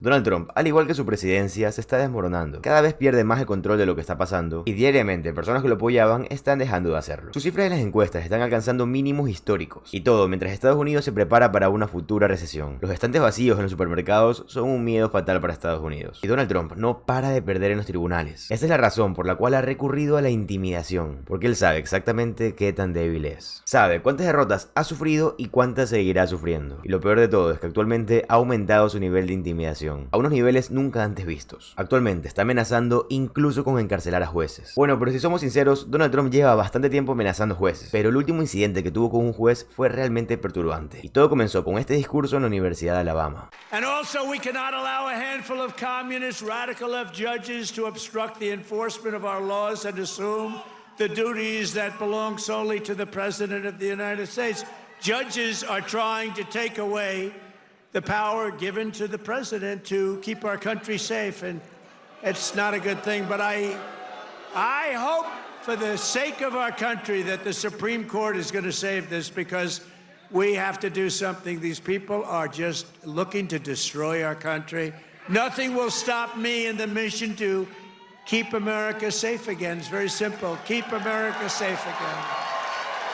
Donald Trump, al igual que su presidencia, se está desmoronando. Cada vez pierde más el control de lo que está pasando y diariamente personas que lo apoyaban están dejando de hacerlo. Sus cifras en las encuestas están alcanzando mínimos históricos. Y todo mientras Estados Unidos se prepara para una futura recesión. Los estantes vacíos en los supermercados son un miedo fatal para Estados Unidos. Y Donald Trump no para de perder en los tribunales. Esa es la razón por la cual ha recurrido a la intimidación. Porque él sabe exactamente qué tan débil es. Sabe cuántas derrotas ha sufrido y cuántas seguirá sufriendo. Y lo peor de todo es que actualmente ha aumentado su nivel de intimidación a unos niveles nunca antes vistos. Actualmente está amenazando incluso con encarcelar a jueces. Bueno, pero si somos sinceros, Donald Trump lleva bastante tiempo amenazando jueces, pero el último incidente que tuvo con un juez fue realmente perturbante. Y todo comenzó con este discurso en la Universidad de Alabama. And also we cannot allow a handful of communist radical left judges to obstruct the enforcement of our laws and assume the duties that belong solely to the President of the United States. Judges are trying to take away the power given to the president to keep our country safe, and it's not a good thing. But I hope for the sake of our country that the Supreme Court is going to save this, because we have to do something. These people are just looking to destroy our country. Nothing will stop me in the mission to keep America safe again. It's very simple. Keep America safe again.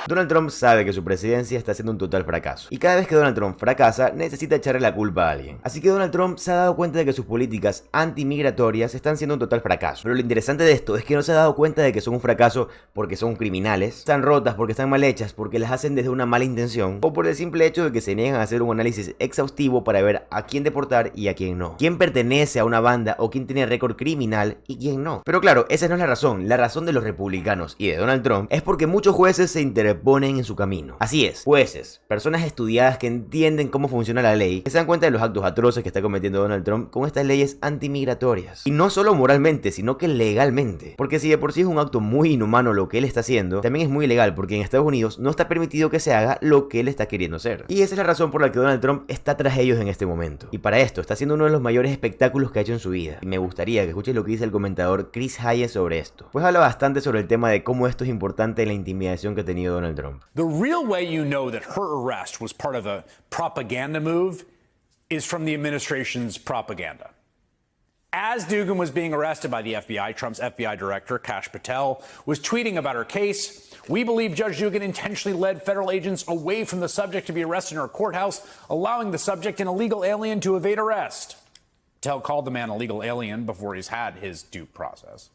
Donald Trump sabe que su presidencia está siendo un total fracaso, y cada vez que Donald Trump fracasa, necesita echarle la culpa a alguien. Así que Donald Trump se ha dado cuenta de que sus políticas antimigratorias están siendo un total fracaso. Pero lo interesante de esto es que no se ha dado cuenta de que son un fracaso porque son criminales, están rotas porque están mal hechas, porque las hacen desde una mala intención, o por el simple hecho de que se niegan a hacer un análisis exhaustivo para ver a quién deportar y a quién no, quién pertenece a una banda o quién tiene récord criminal y quién no. Pero claro, esa no es la razón. La razón de los republicanos y de Donald Trump es porque muchos jueces se ponen en su camino. Así es, jueces, personas estudiadas que entienden cómo funciona la ley, que se dan cuenta de los actos atroces que está cometiendo Donald Trump con estas leyes antimigratorias. Y no solo moralmente, sino que legalmente. Porque si de por sí es un acto muy inhumano lo que él está haciendo, también es muy ilegal, porque en Estados Unidos no está permitido que se haga lo que él está queriendo hacer. Y esa es la razón por la que Donald Trump está tras ellos en este momento. Y para esto está haciendo uno de los mayores espectáculos que ha hecho en su vida. Y me gustaría que escuches lo que dice el comentador Chris Hayes sobre esto, pues habla bastante sobre el tema de cómo esto es importante en la intimidación que ha tenido Donald Trump. The real way you know that her arrest was part of a propaganda move is from the administration's propaganda. As Dugin was being arrested by the FBI, Trump's FBI director, Kash Patel, was tweeting about her case. We believe Judge Dugin intentionally led federal agents away from the subject to be arrested in her courthouse, allowing the subject, an illegal alien, to evade arrest. Patel called the man a legal alien before he's had his due process.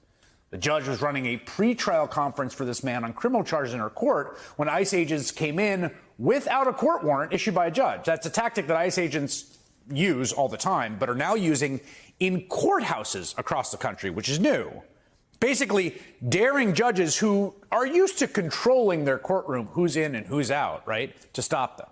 The judge was running a pre-trial conference for this man on criminal charges in her court when ICE agents came in without a court warrant issued by a judge. That's a tactic that ICE agents use all the time, but are now using in courthouses across the country, which is new. Basically, daring judges who are used to controlling their courtroom, who's in and who's out, right, to stop them.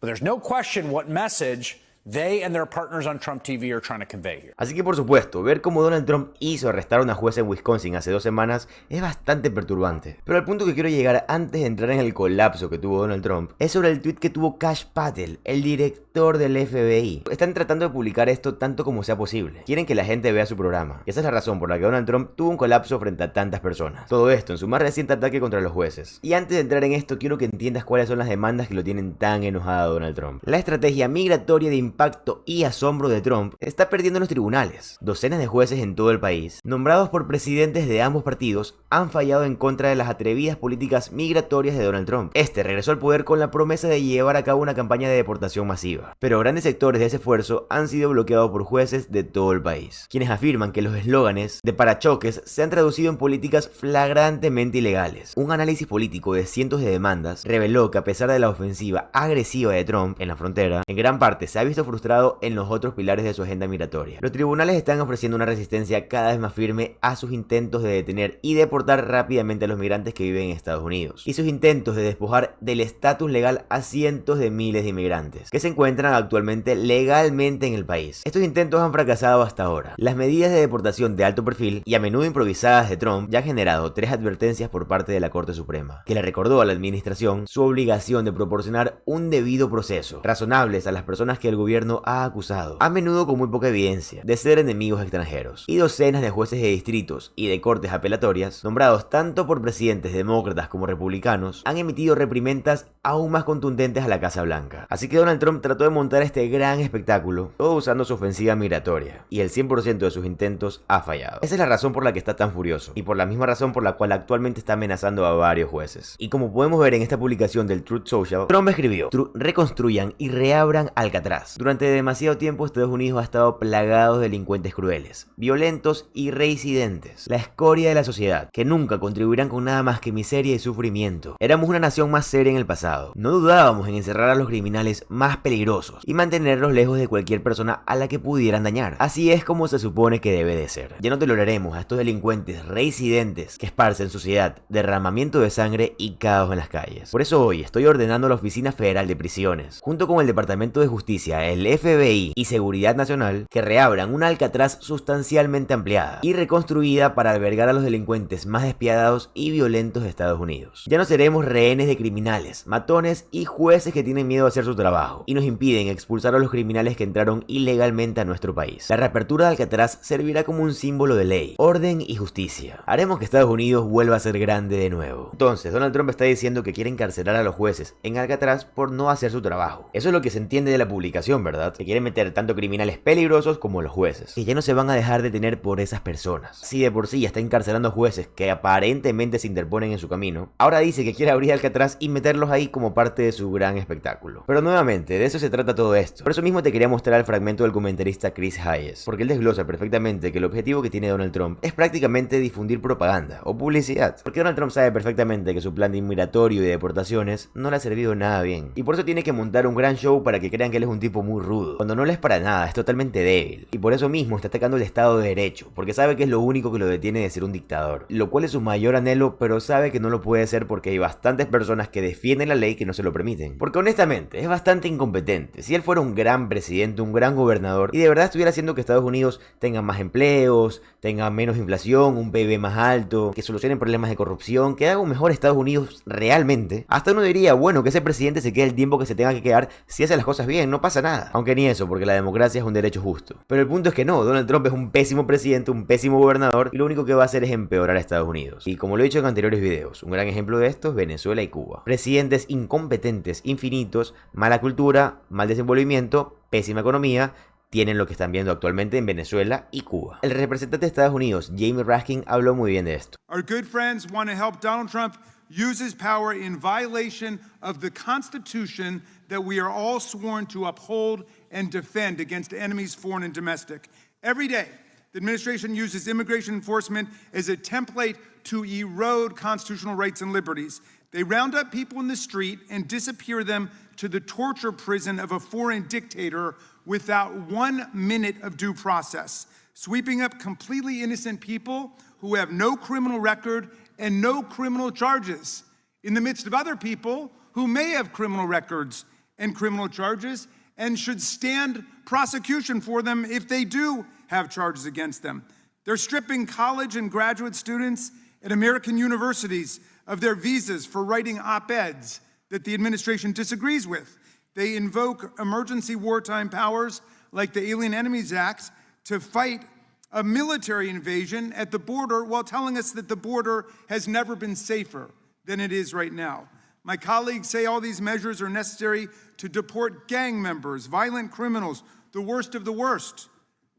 But there's no question what message they and their partners on Trump TV are trying to convey here. Así que por supuesto, ver cómo Donald Trump hizo arrestar a una jueza en Wisconsin hace 2 semanas es bastante perturbante. Pero el punto que quiero llegar antes de entrar en el colapso que tuvo Donald Trump es sobre el tweet que tuvo Kash Patel, el director del FBI. Están tratando de publicar esto tanto como sea posible. Quieren que la gente vea su programa. Y esa es la razón por la que Donald Trump tuvo un colapso frente a tantas personas. Todo esto en su más reciente ataque contra los jueces. Y antes de entrar en esto, quiero que entiendas cuáles son las demandas que lo tienen tan enojado a Donald Trump. La estrategia migratoria de impacto y asombro de Trump está perdiendo en los tribunales. Docenas de jueces en todo el país, nombrados por presidentes de ambos partidos, han fallado en contra de las atrevidas políticas migratorias de Donald Trump. Este regresó al poder con la promesa de llevar a cabo una campaña de deportación masiva, pero grandes sectores de ese esfuerzo han sido bloqueados por jueces de todo el país, quienes afirman que los eslóganes de parachoques se han traducido en políticas flagrantemente ilegales. Un análisis político de cientos de demandas reveló que a pesar de la ofensiva agresiva de Trump en la frontera, en gran parte se ha visto frustrado en los otros pilares de su agenda migratoria. Los tribunales están ofreciendo una resistencia cada vez más firme a sus intentos de detener y deportar rápidamente a los migrantes que viven en Estados Unidos, y sus intentos de despojar del estatus legal a cientos de miles de inmigrantes que se encuentran actualmente legalmente en el país. Estos intentos han fracasado hasta ahora. Las medidas de deportación de alto perfil y a menudo improvisadas de Trump ya han generado 3 advertencias por parte de la Corte Suprema, que le recordó a la administración su obligación de proporcionar un debido proceso razonables a las personas que el gobierno gobierno ha acusado, a menudo con muy poca evidencia, de ser enemigos extranjeros. Y docenas de jueces de distritos y de cortes apelatorias, nombrados tanto por presidentes demócratas como republicanos, han emitido reprimendas aún más contundentes a la Casa Blanca. Así que Donald Trump trató de montar este gran espectáculo, todo usando su ofensiva migratoria, y el 100% de sus intentos ha fallado. Esa es la razón por la que está tan furioso, y por la misma razón por la cual actualmente está amenazando a varios jueces. Y como podemos ver en esta publicación del Truth Social, Trump escribió: reconstruyan y reabran Alcatraz. Durante demasiado tiempo Estados Unidos ha estado plagado de delincuentes crueles, violentos y reincidentes, la escoria de la sociedad, que nunca contribuirán con nada más que miseria y sufrimiento. Éramos una nación más seria en el pasado. No dudábamos en encerrar a los criminales más peligrosos y mantenerlos lejos de cualquier persona a la que pudieran dañar. Así es como se supone que debe de ser. Ya no toleraremos a estos delincuentes reincidentes que esparcen suciedad, derramamiento de sangre y caos en las calles. Por eso hoy estoy ordenando a la Oficina Federal de Prisiones, junto con el Departamento de Justicia, el FBI y Seguridad Nacional, que reabran una Alcatraz sustancialmente ampliada y reconstruida para albergar a los delincuentes más despiadados y violentos de Estados Unidos. Ya no seremos rehenes de criminales, matones y jueces que tienen miedo a hacer su trabajo y nos impiden expulsar a los criminales que entraron ilegalmente a nuestro país. La reapertura de Alcatraz servirá como un símbolo de ley, orden y justicia. Haremos que Estados Unidos vuelva a ser grande de nuevo. Entonces, Donald Trump está diciendo que quiere encarcelar a los jueces en Alcatraz por no hacer su trabajo. Eso es lo que se entiende de la publicación, ¿verdad? Que quieren meter tanto criminales peligrosos como los jueces, que ya no se van a dejar detener por esas personas. Si de por sí ya está encarcelando a jueces que aparentemente se interponen en su camino, ahora dice que quiere abrir Alcatraz y meterlos ahí como parte de su gran espectáculo. Pero nuevamente, de eso se trata todo esto. Por eso mismo te quería mostrar el fragmento del comentarista Chris Hayes, porque él desglosa perfectamente que el objetivo que tiene Donald Trump es prácticamente difundir propaganda o publicidad, porque Donald Trump sabe perfectamente que su plan de inmigratorio y de deportaciones no le ha servido nada bien, y por eso tiene que montar un gran show para que crean que él es un tipo muy rudo, cuando no lo es para nada, es totalmente débil, y por eso mismo está atacando el Estado de Derecho, porque sabe que es lo único que lo detiene de ser un dictador, lo cual es su mayor anhelo, pero sabe que no lo puede hacer porque hay bastantes personas que defienden la ley que no se lo permiten, porque honestamente es bastante incompetente. Si él fuera un gran presidente, un gran gobernador, y de verdad estuviera haciendo que Estados Unidos tenga más empleos, tenga menos inflación, un PIB más alto, que solucionen problemas de corrupción, que haga un mejor Estados Unidos realmente, hasta uno diría, bueno, que ese presidente se quede el tiempo que se tenga que quedar si hace las cosas bien, no pasa nada. Aunque ni eso, porque la democracia es un derecho justo. Pero el punto es que no, Donald Trump es un pésimo presidente, un pésimo gobernador, y lo único que va a hacer es empeorar a Estados Unidos. Y como lo he dicho en anteriores videos, un gran ejemplo de esto es Venezuela y Cuba. Presidentes incompetentes, infinitos, mala cultura, mal desenvolvimiento, pésima economía, tienen lo que están viendo actualmente en Venezuela y Cuba. El representante de Estados Unidos, Jamie Raskin, habló muy bien de esto. Our good friends want to help Donald Trump use his power in violation of the Constitution that we are all sworn to uphold and defend against enemies, foreign and domestic. Every day, the administration uses immigration enforcement as a template to erode constitutional rights and liberties. They round up people in the street and disappear them to the torture prison of a foreign dictator without 1 minute of due process, sweeping up completely innocent people who have no criminal record and no criminal charges, in the midst of other people who may have criminal records and criminal charges and should stand prosecution for them if they do have charges against them. They're stripping college and graduate students at American universities of their visas for writing op-eds that the administration disagrees with. They invoke emergency wartime powers like the Alien Enemies Act to fight a military invasion at the border while telling us that the border has never been safer than it is right now. My colleagues say all these measures are necessary to deport gang members, violent criminals, the worst of the worst.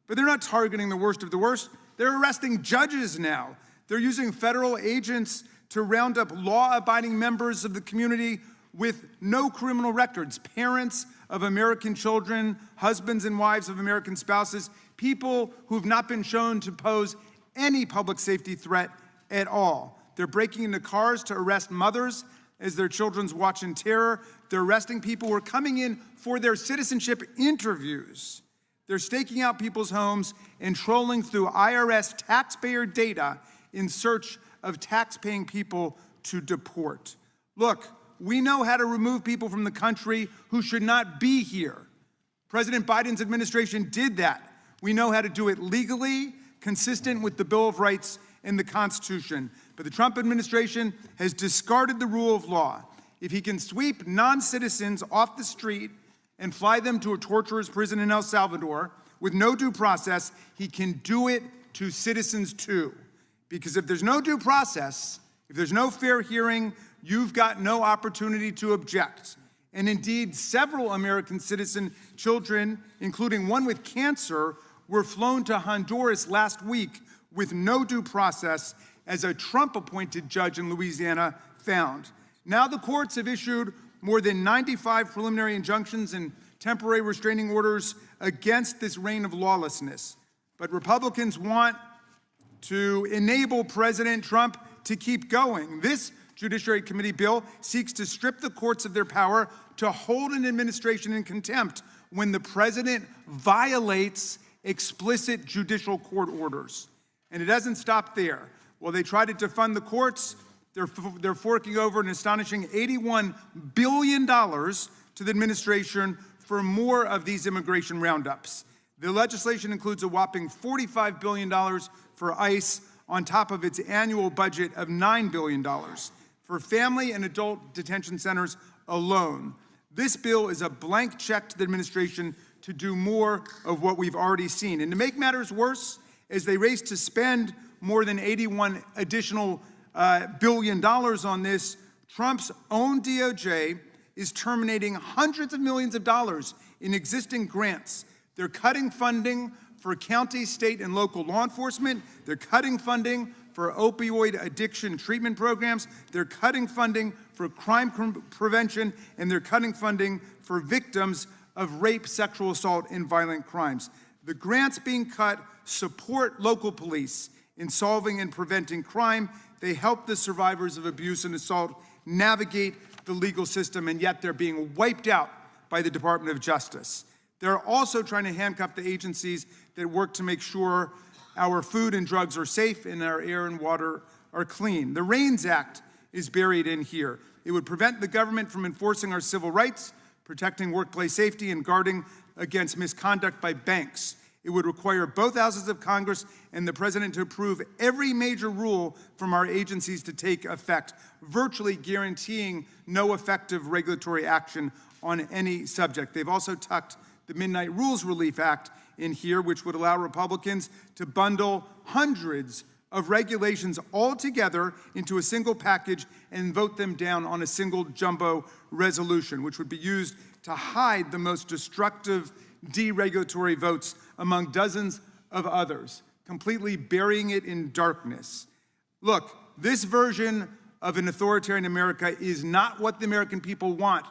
But they're not targeting the worst of the worst. They're arresting judges now. They're using federal agents to round up law-abiding members of the community with no criminal records, parents of American children, husbands and wives of American spouses, people who have not been shown to pose any public safety threat at all. They're breaking into cars to arrest mothers as their children's watch in terror. They're arresting people who are coming in for their citizenship interviews. They're staking out people's homes and trolling through IRS taxpayer data in search of tax-paying people to deport. Look, we know how to remove people from the country who should not be here. President Biden's administration did that. We know how to do it legally, consistent with the Bill of Rights and the Constitution. But the Trump administration has discarded the rule of law. If he can sweep non-citizens off the street and fly them to a torturer's prison in El Salvador with no due process, he can do it to citizens too. Because if there's no due process, if there's no fair hearing, you've got no opportunity to object. And indeed, several American citizen children, including one with cancer, were flown to Honduras last week with no due process, as a Trump-appointed judge in Louisiana found. Now the courts have issued more than 95 preliminary injunctions and temporary restraining orders against this reign of lawlessness. But Republicans want to enable President Trump to keep going. This Judiciary Committee bill seeks to strip the courts of their power to hold an administration in contempt when the president violates explicit judicial court orders. And it doesn't stop there. While they try to defund the courts, they're forking over an astonishing $81 billion to the administration for more of these immigration roundups. The legislation includes a whopping $45 billion for ICE on top of its annual budget of $9 billion for family and adult detention centers alone. This bill is a blank check to the administration to do more of what we've already seen. And to make matters worse, as they race to spend more than $81 additional billion on this, Trump's own DOJ is terminating hundreds of millions of dollars in existing grants. They're cutting funding for county, state, and local law enforcement. They're cutting funding for opioid addiction treatment programs. They're cutting funding for crime prevention, and they're cutting funding for victims of rape, sexual assault, and violent crimes. The grants being cut support local police in solving and preventing crime. They help the survivors of abuse and assault navigate the legal system, and yet they're being wiped out by the Department of Justice. They're also trying to handcuff the agencies that work to make sure our food and drugs are safe and our air and water are clean. The REINS Act is buried in here. It would prevent the government from enforcing our civil rights, protecting workplace safety, and guarding against misconduct by banks. It would require both houses of Congress and the president to approve every major rule from our agencies to take effect, virtually guaranteeing no effective regulatory action on any subject. They've also tucked the Midnight Rules Relief Act in here, which would allow Republicans to bundle hundreds of regulations all together into a single package and vote them down on a single jumbo resolution, which would be used to hide the most destructive deregulatory votes among dozens of others, completely burying it in darkness. Look, this version of an authoritarian America is not what the American people want.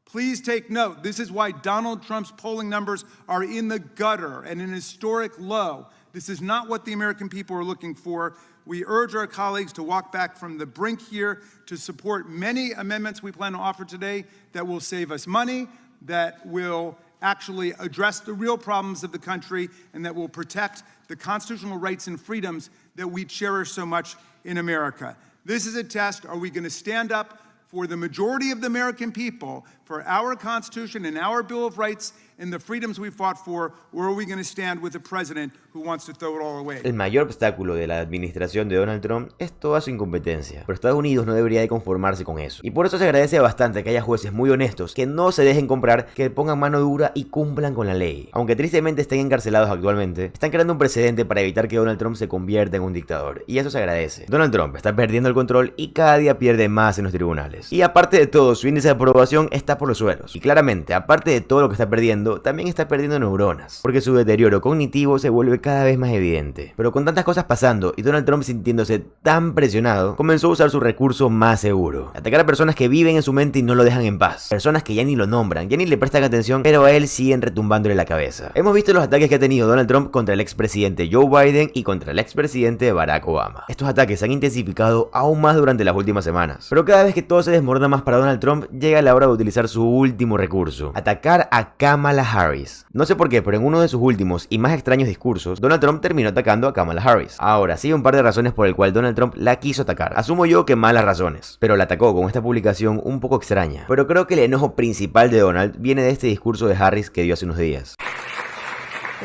Please take note, this is why Donald Trump's polling numbers are in the gutter and an historic low. This is not what the American people are looking for. We urge our colleagues to walk back from the brink here to support many amendments we plan to offer today that will save us money, that will actually address the real problems of the country, and that will protect the constitutional rights and freedoms that we cherish so much in America. This is a test. Are we going to stand up for the majority of the American people, for our Constitution and our Bill of Rights and the freedoms we fought for, or are we going to stand with a president who wants to throw it all away? El mayor obstáculo de la administración de Donald Trump es toda su incompetencia, pero Estados Unidos no debería de conformarse con eso. Y por eso se agradece bastante que haya jueces muy honestos, que no se dejen comprar, que pongan mano dura y cumplan con la ley. Aunque tristemente estén encarcelados actualmente, están creando un precedente para evitar que Donald Trump se convierta en un dictador, y eso se agradece. Donald Trump está perdiendo el control y cada día pierde más en los tribunales. Y aparte de todo, su índice de aprobación está por los suelos. Y claramente, aparte de todo lo que está perdiendo, también está perdiendo neuronas, porque su deterioro cognitivo se vuelve cada vez más evidente. Pero con tantas cosas pasando y Donald Trump sintiéndose tan presionado, comenzó a usar su recurso más seguro: atacar a personas que viven en su mente y no lo dejan en paz, personas que ya ni lo nombran, ya ni le prestan atención, pero a él siguen retumbándole la cabeza. Hemos visto los ataques que ha tenido Donald Trump contra el expresidente Joe Biden y contra el expresidente Barack Obama. Estos ataques se han intensificado aún más durante las últimas semanas, pero cada vez que todo se desmorona más para Donald Trump, llega la hora de utilizar su último recurso: atacar a Kamala Harris. No sé por qué, pero en uno de sus últimos y más extraños discursos, Donald Trump terminó atacando a Kamala Harris. Ahora, sí hay un par de razones por el cual Donald Trump la quiso atacar. Asumo yo que malas razones, pero la atacó con esta publicación un poco extraña. Pero creo que el enojo principal de Donald viene de este discurso de Harris que dio hace unos días.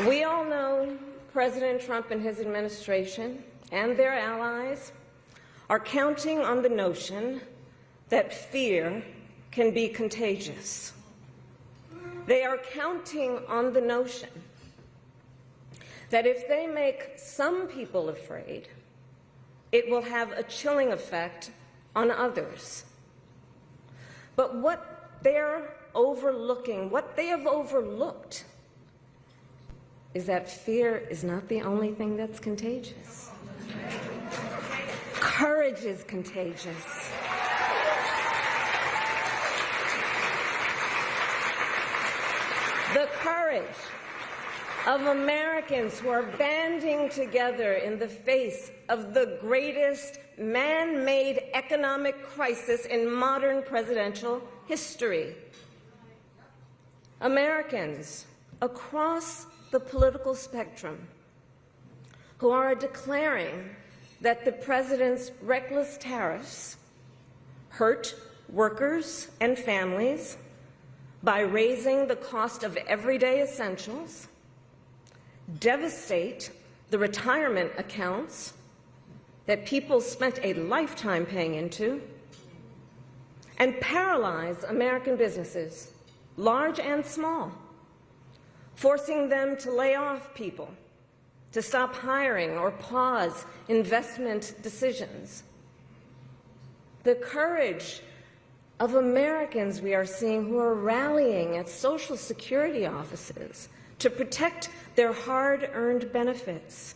We all know President Trump and his administration and their allies are counting on the notion that fear can be contagious. They are counting on the notion that if they make some people afraid, it will have a chilling effect on others. But what they're overlooking, what they have overlooked, is that fear is not the only thing that's contagious. Courage is contagious. The courage of Americans who are banding together in the face of the greatest man-made economic crisis in modern presidential history. Americans across the political spectrum who are declaring that the president's reckless tariffs hurt workers and families by raising the cost of everyday essentials, devastate the retirement accounts that people spent a lifetime paying into, and paralyze American businesses, large and small, forcing them to lay off people, to stop hiring or pause investment decisions. The courage of Americans we are seeing who are rallying at Social Security offices to protect their hard-earned benefits.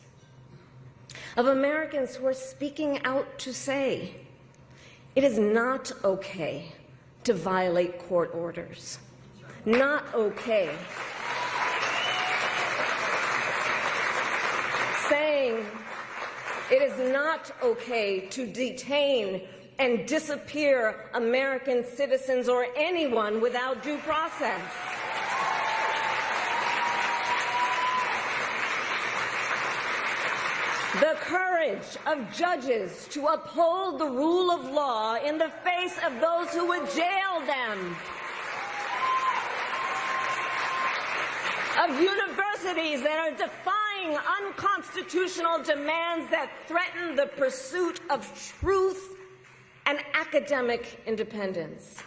Of Americans who are speaking out to say, it is not okay to violate court orders. Not okay. Saying it is not okay to detain and disappear American citizens or anyone without due process. The courage of judges to uphold the rule of law in the face of those who would jail them. Of universities that are defying unconstitutional demands that threaten the pursuit of truth and academic independence.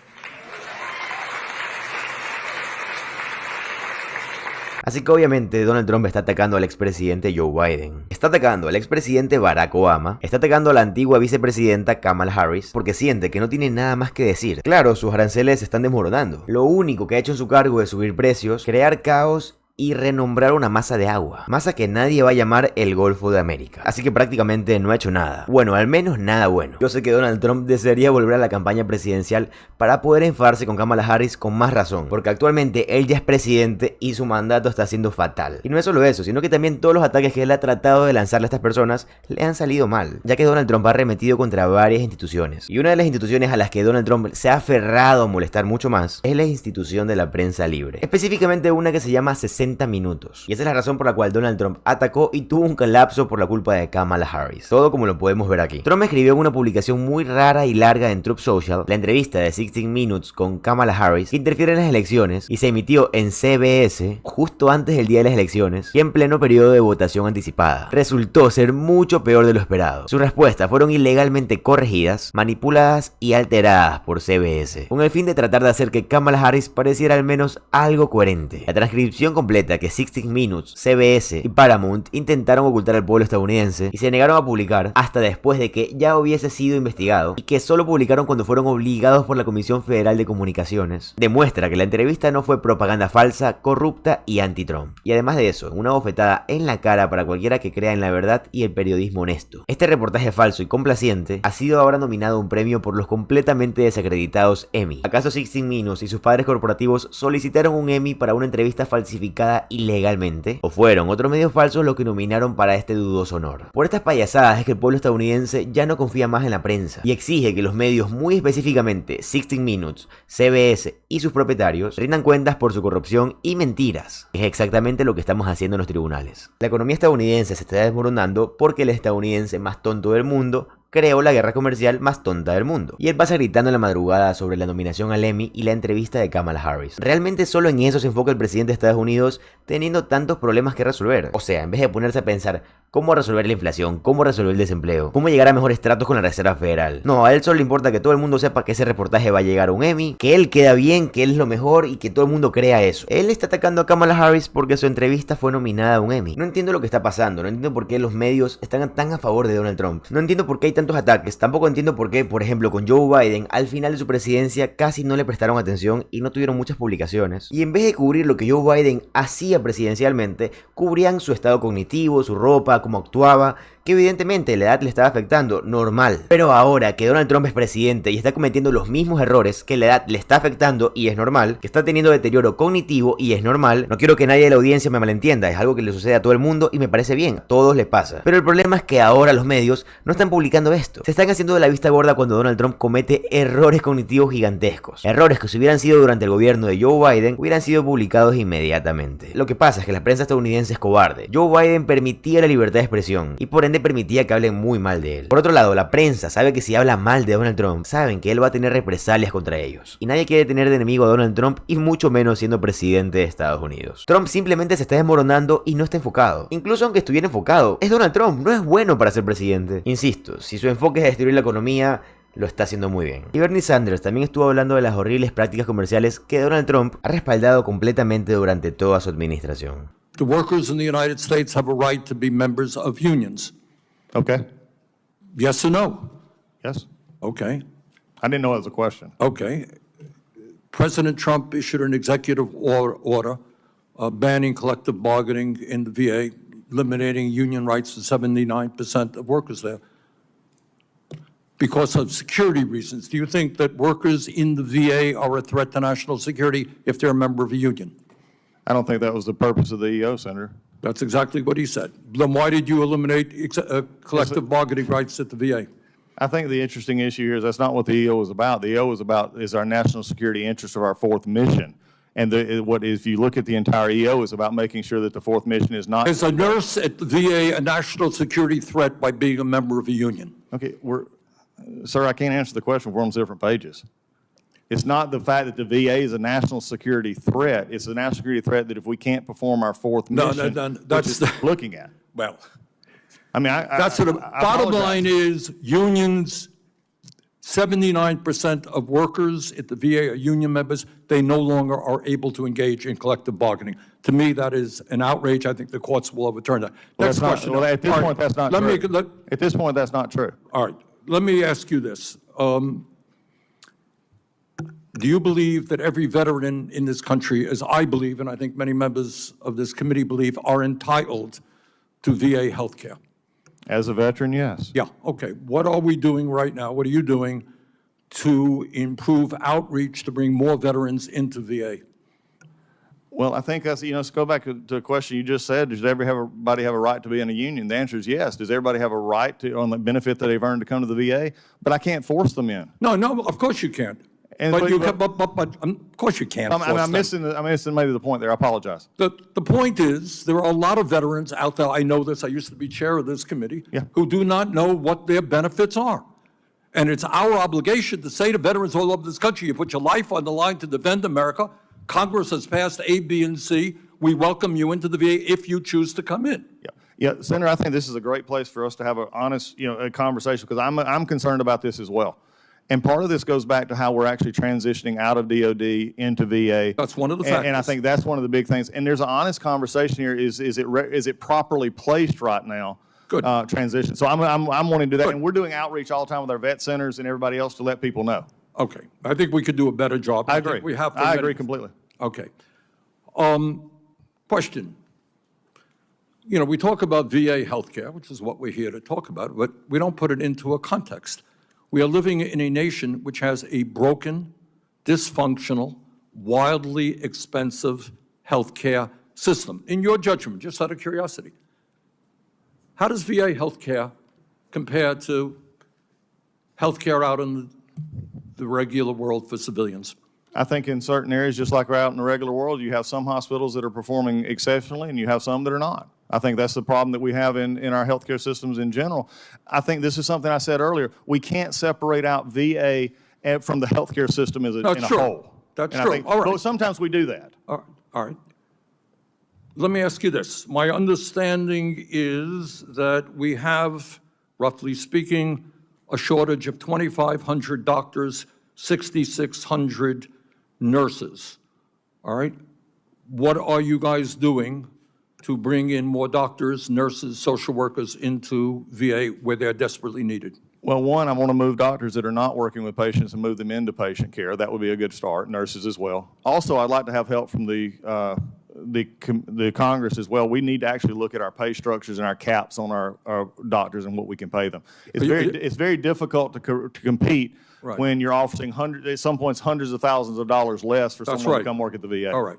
Así que obviamente Donald Trump está atacando al expresidente Joe Biden, está atacando al expresidente Barack Obama, está atacando a la antigua vicepresidenta Kamala Harris porque siente que no tiene nada más que decir. Claro, sus aranceles se están desmoronando. Lo único que ha hecho en su cargo es subir precios, crear caos y renombrar una masa de agua, masa que nadie va a llamar el Golfo de América. Así que prácticamente no ha hecho nada. Bueno, al menos nada bueno. Yo sé que Donald Trump desearía volver a la campaña presidencial para poder enfadarse con Kamala Harris con más razón, porque actualmente él ya es presidente y su mandato está siendo fatal. Y no es solo eso, sino que también todos los ataques que él ha tratado de lanzarle a estas personas le han salido mal, ya que Donald Trump ha arremetido contra varias instituciones. Y una de las instituciones a las que Donald Trump se ha aferrado a molestar mucho más es la institución de la prensa libre. Específicamente una que se llama 60 minutos. Y esa es la razón por la cual Donald Trump atacó y tuvo un colapso por la culpa de Kamala Harris. Todo como lo podemos ver aquí. Trump escribió en una publicación muy rara y larga en Truth Social la entrevista de 60 Minutes con Kamala Harris que interfiere en las elecciones y se emitió en CBS justo antes del día de las elecciones y en pleno periodo de votación anticipada. Resultó ser mucho peor de lo esperado. Sus respuestas fueron ilegalmente corregidas, manipuladas y alteradas por CBS, con el fin de tratar de hacer que Kamala Harris pareciera al menos algo coherente. La transcripción completa que 60 Minutes, CBS y Paramount intentaron ocultar al pueblo estadounidense y se negaron a publicar hasta después de que ya hubiese sido investigado y que solo publicaron cuando fueron obligados por la Comisión Federal de Comunicaciones, demuestra que la entrevista no fue propaganda falsa, corrupta y anti-Trump. Y además de eso, una bofetada en la cara para cualquiera que crea en la verdad y el periodismo honesto. Este reportaje falso y complaciente ha sido ahora nominado a un premio por los completamente desacreditados Emmy. ¿Acaso 60 Minutes y sus padres corporativos solicitaron un Emmy para una entrevista falsificada ilegalmente? ¿O fueron otros medios falsos los que nominaron para este dudoso honor? Por estas payasadas es que el pueblo estadounidense ya no confía más en la prensa y exige que los medios, muy específicamente 60 Minutes, CBS y sus propietarios, rindan cuentas por su corrupción y mentiras. Es exactamente lo que estamos haciendo en los tribunales. La economía estadounidense se está desmoronando porque el estadounidense más tonto del mundo creó la guerra comercial más tonta del mundo. Y él pasa gritando en la madrugada sobre la nominación al Emmy y la entrevista de Kamala Harris. Realmente solo en eso se enfoca el presidente de Estados Unidos teniendo tantos problemas que resolver. O sea, en vez de ponerse a pensar cómo resolver la inflación, cómo resolver el desempleo, cómo llegar a mejores tratos con la Reserva Federal. No, a él solo le importa que todo el mundo sepa que ese reportaje va a llegar a un Emmy, que él queda bien, que él es lo mejor y que todo el mundo crea eso. Él está atacando a Kamala Harris porque su entrevista fue nominada a un Emmy. No entiendo lo que está pasando, no entiendo por qué los medios están tan a favor de Donald Trump. No entiendo por qué hay tantos ataques, tampoco entiendo por qué, por ejemplo, con Joe Biden, al final de su presidencia casi no le prestaron atención y no tuvieron muchas publicaciones. Y en vez de cubrir lo que Joe Biden hacía presidencialmente, cubrían su estado cognitivo, su ropa, cómo actuaba, que evidentemente la edad le estaba afectando, normal. Pero ahora que Donald Trump es presidente y está cometiendo los mismos errores que la edad le está afectando y es normal, que está teniendo deterioro cognitivo y es normal, no quiero que nadie de la audiencia me malentienda, es algo que le sucede a todo el mundo y me parece bien, a todos les pasa. Pero el problema es que ahora los medios no están publicando esto, se están haciendo de la vista gorda cuando Donald Trump comete errores cognitivos gigantescos, errores que si hubieran sido durante el gobierno de Joe Biden hubieran sido publicados inmediatamente. Lo que pasa es que la prensa estadounidense es cobarde. Joe Biden permitía la libertad de expresión y por ende permitía que hablen muy mal de él. Por otro lado, la prensa sabe que si habla mal de Donald Trump, saben que él va a tener represalias contra ellos. Y nadie quiere tener de enemigo a Donald Trump y mucho menos siendo presidente de Estados Unidos. Trump simplemente se está desmoronando y no está enfocado. Incluso aunque estuviera enfocado, es Donald Trump, no es bueno para ser presidente. Insisto, si su enfoque es destruir la economía, lo está haciendo muy bien. Y Bernie Sanders también estuvo hablando de las horribles prácticas comerciales que Donald Trump ha respaldado completamente durante toda su administración. The workers in the United States have a right to be members of unions. Okay. Yes or no? Yes. Okay. I didn't know it was a question. Okay. President Trump issued an executive order banning collective bargaining in the VA, eliminating union rights for 79% of workers there because of security reasons. Do you think that workers in the VA are a threat to national security if they're a member of a union? I don't think that was the purpose of the EO, Senator. That's exactly what he said. Then why did you eliminate collective bargaining rights at the VA? I think the interesting issue here is that's not what the EO is about. The EO is our national security interest of our fourth mission. And if you look at the entire EO, is about making sure that the fourth mission is not. Is a nurse at the VA a national security threat by being a member of a union? Okay, sir, I can't answer the question. We're on different pages. It's not the fact that the VA is a national security threat. It's a national security threat that if we can't perform our fourth mission, that's which is looking at. Well, I mean, bottom line is unions, 79% of workers at the VA are union members. They no longer are able to engage in collective bargaining. To me, that is an outrage. I think the courts will overturn that. Next question. Well, at this point, that's not true. At this point, that's not true. All right. Let me ask you this. Do you believe that every veteran in this country, as I believe, and I think many members of this committee believe, are entitled to VA health care? As a veteran, yes. Yeah, okay. What are we doing right now? What are you doing to improve outreach to bring more veterans into VA? Well, I think that's, let's go back to a question you just said. Does everybody have a right to be in a union? The answer is yes. Does everybody have a right to, on the benefit that they've earned to come to the VA? But I can't force them in. No, of course you can't. But of course you can't force them. I'm missing maybe the point there. I apologize. The point is, there are a lot of veterans out there, I know this, I used to be chair of this committee, who do not know what their benefits are. And it's our obligation to say to veterans all over this country, you put your life on the line to defend America. Congress has passed A, B, and C. We welcome you into the VA if you choose to come in. Yeah, Senator, I think this is a great place for us to have an honest, a conversation, because I'm concerned about this as well. And part of this goes back to how we're actually transitioning out of DOD into VA. That's one of the factors. And I think that's one of the big things. And there's an honest conversation here. Is it properly placed right now? Good. Transition. So I'm wanting to do that. Good. And we're doing outreach all the time with our vet centers and everybody else to let people know. Okay. I think we could do a better job. I agree. Think we have to I agree completely. Okay. Question. We talk about VA healthcare, which is what we're here to talk about, but we don't put it into a context. We are living in a nation which has a broken, dysfunctional, wildly expensive healthcare system. In your judgment, just out of curiosity, how does VA healthcare compare to healthcare out in the regular world for civilians? I think in certain areas, just like we're out in the regular world, you have some hospitals that are performing exceptionally and you have some that are not. I think that's the problem that we have in our healthcare systems in general. I think this is something I said earlier. We can't separate out VA from the healthcare system in a whole. That's true. All right. But sometimes we do that. All right. let me ask you this. My understanding is that we have, roughly speaking, a shortage of 2,500 doctors, 6,600 nurses. All right? What are you guys doing to bring in more doctors, nurses, social workers into VA where they're desperately needed? Well, one, I want to move doctors that are not working with patients and move them into patient care. That would be a good start. Nurses as well. Also, I'd like to have help from the Congress as well. We need to actually look at our pay structures and our caps on our doctors and what we can pay them. It's very difficult to compete Right. when you're offering at some points hundreds of thousands of dollars less for That's someone right. to come work at the VA. All right.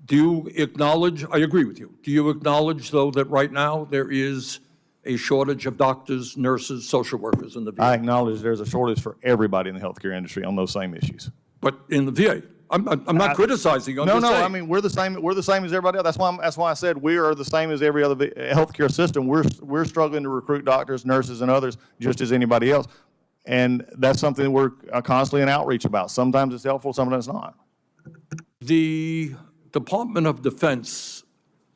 Do you acknowledge, I agree with you, do you acknowledge, though, that right now there is a shortage of doctors, nurses, social workers in the VA? I acknowledge there's a shortage for everybody in the healthcare industry on those same issues. But in the VA, I'm not criticizing. I'm just saying. I mean, we're the same as everybody else. That's why I said we are the same as every other healthcare system. We're struggling to recruit doctors, nurses, and others just as anybody else. And that's something that we're constantly in outreach about. Sometimes it's helpful, sometimes it's not. The Department of Defense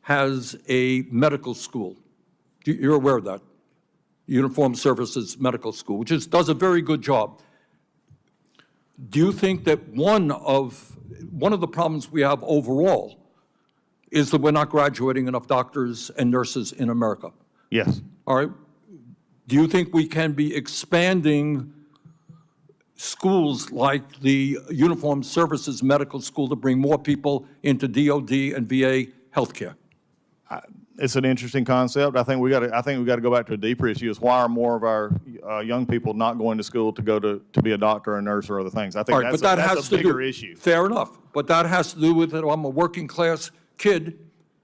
has a medical school. You're aware of that? Uniformed Services Medical School, which does a very good job. Do you think that one of the problems we have overall is that we're not graduating enough doctors and nurses in America? Yes. All right. Do you think we can be expanding schools like the Uniformed Services Medical School to bring more people into DOD and VA healthcare? It's an interesting concept. I think we got to go back to a deeper issue: is why are more of our young people not going to school to go to be a doctor, a nurse, or other things? I think All right, that's a bigger issue. Fair enough, but that has to do with it. I'm a working class kid.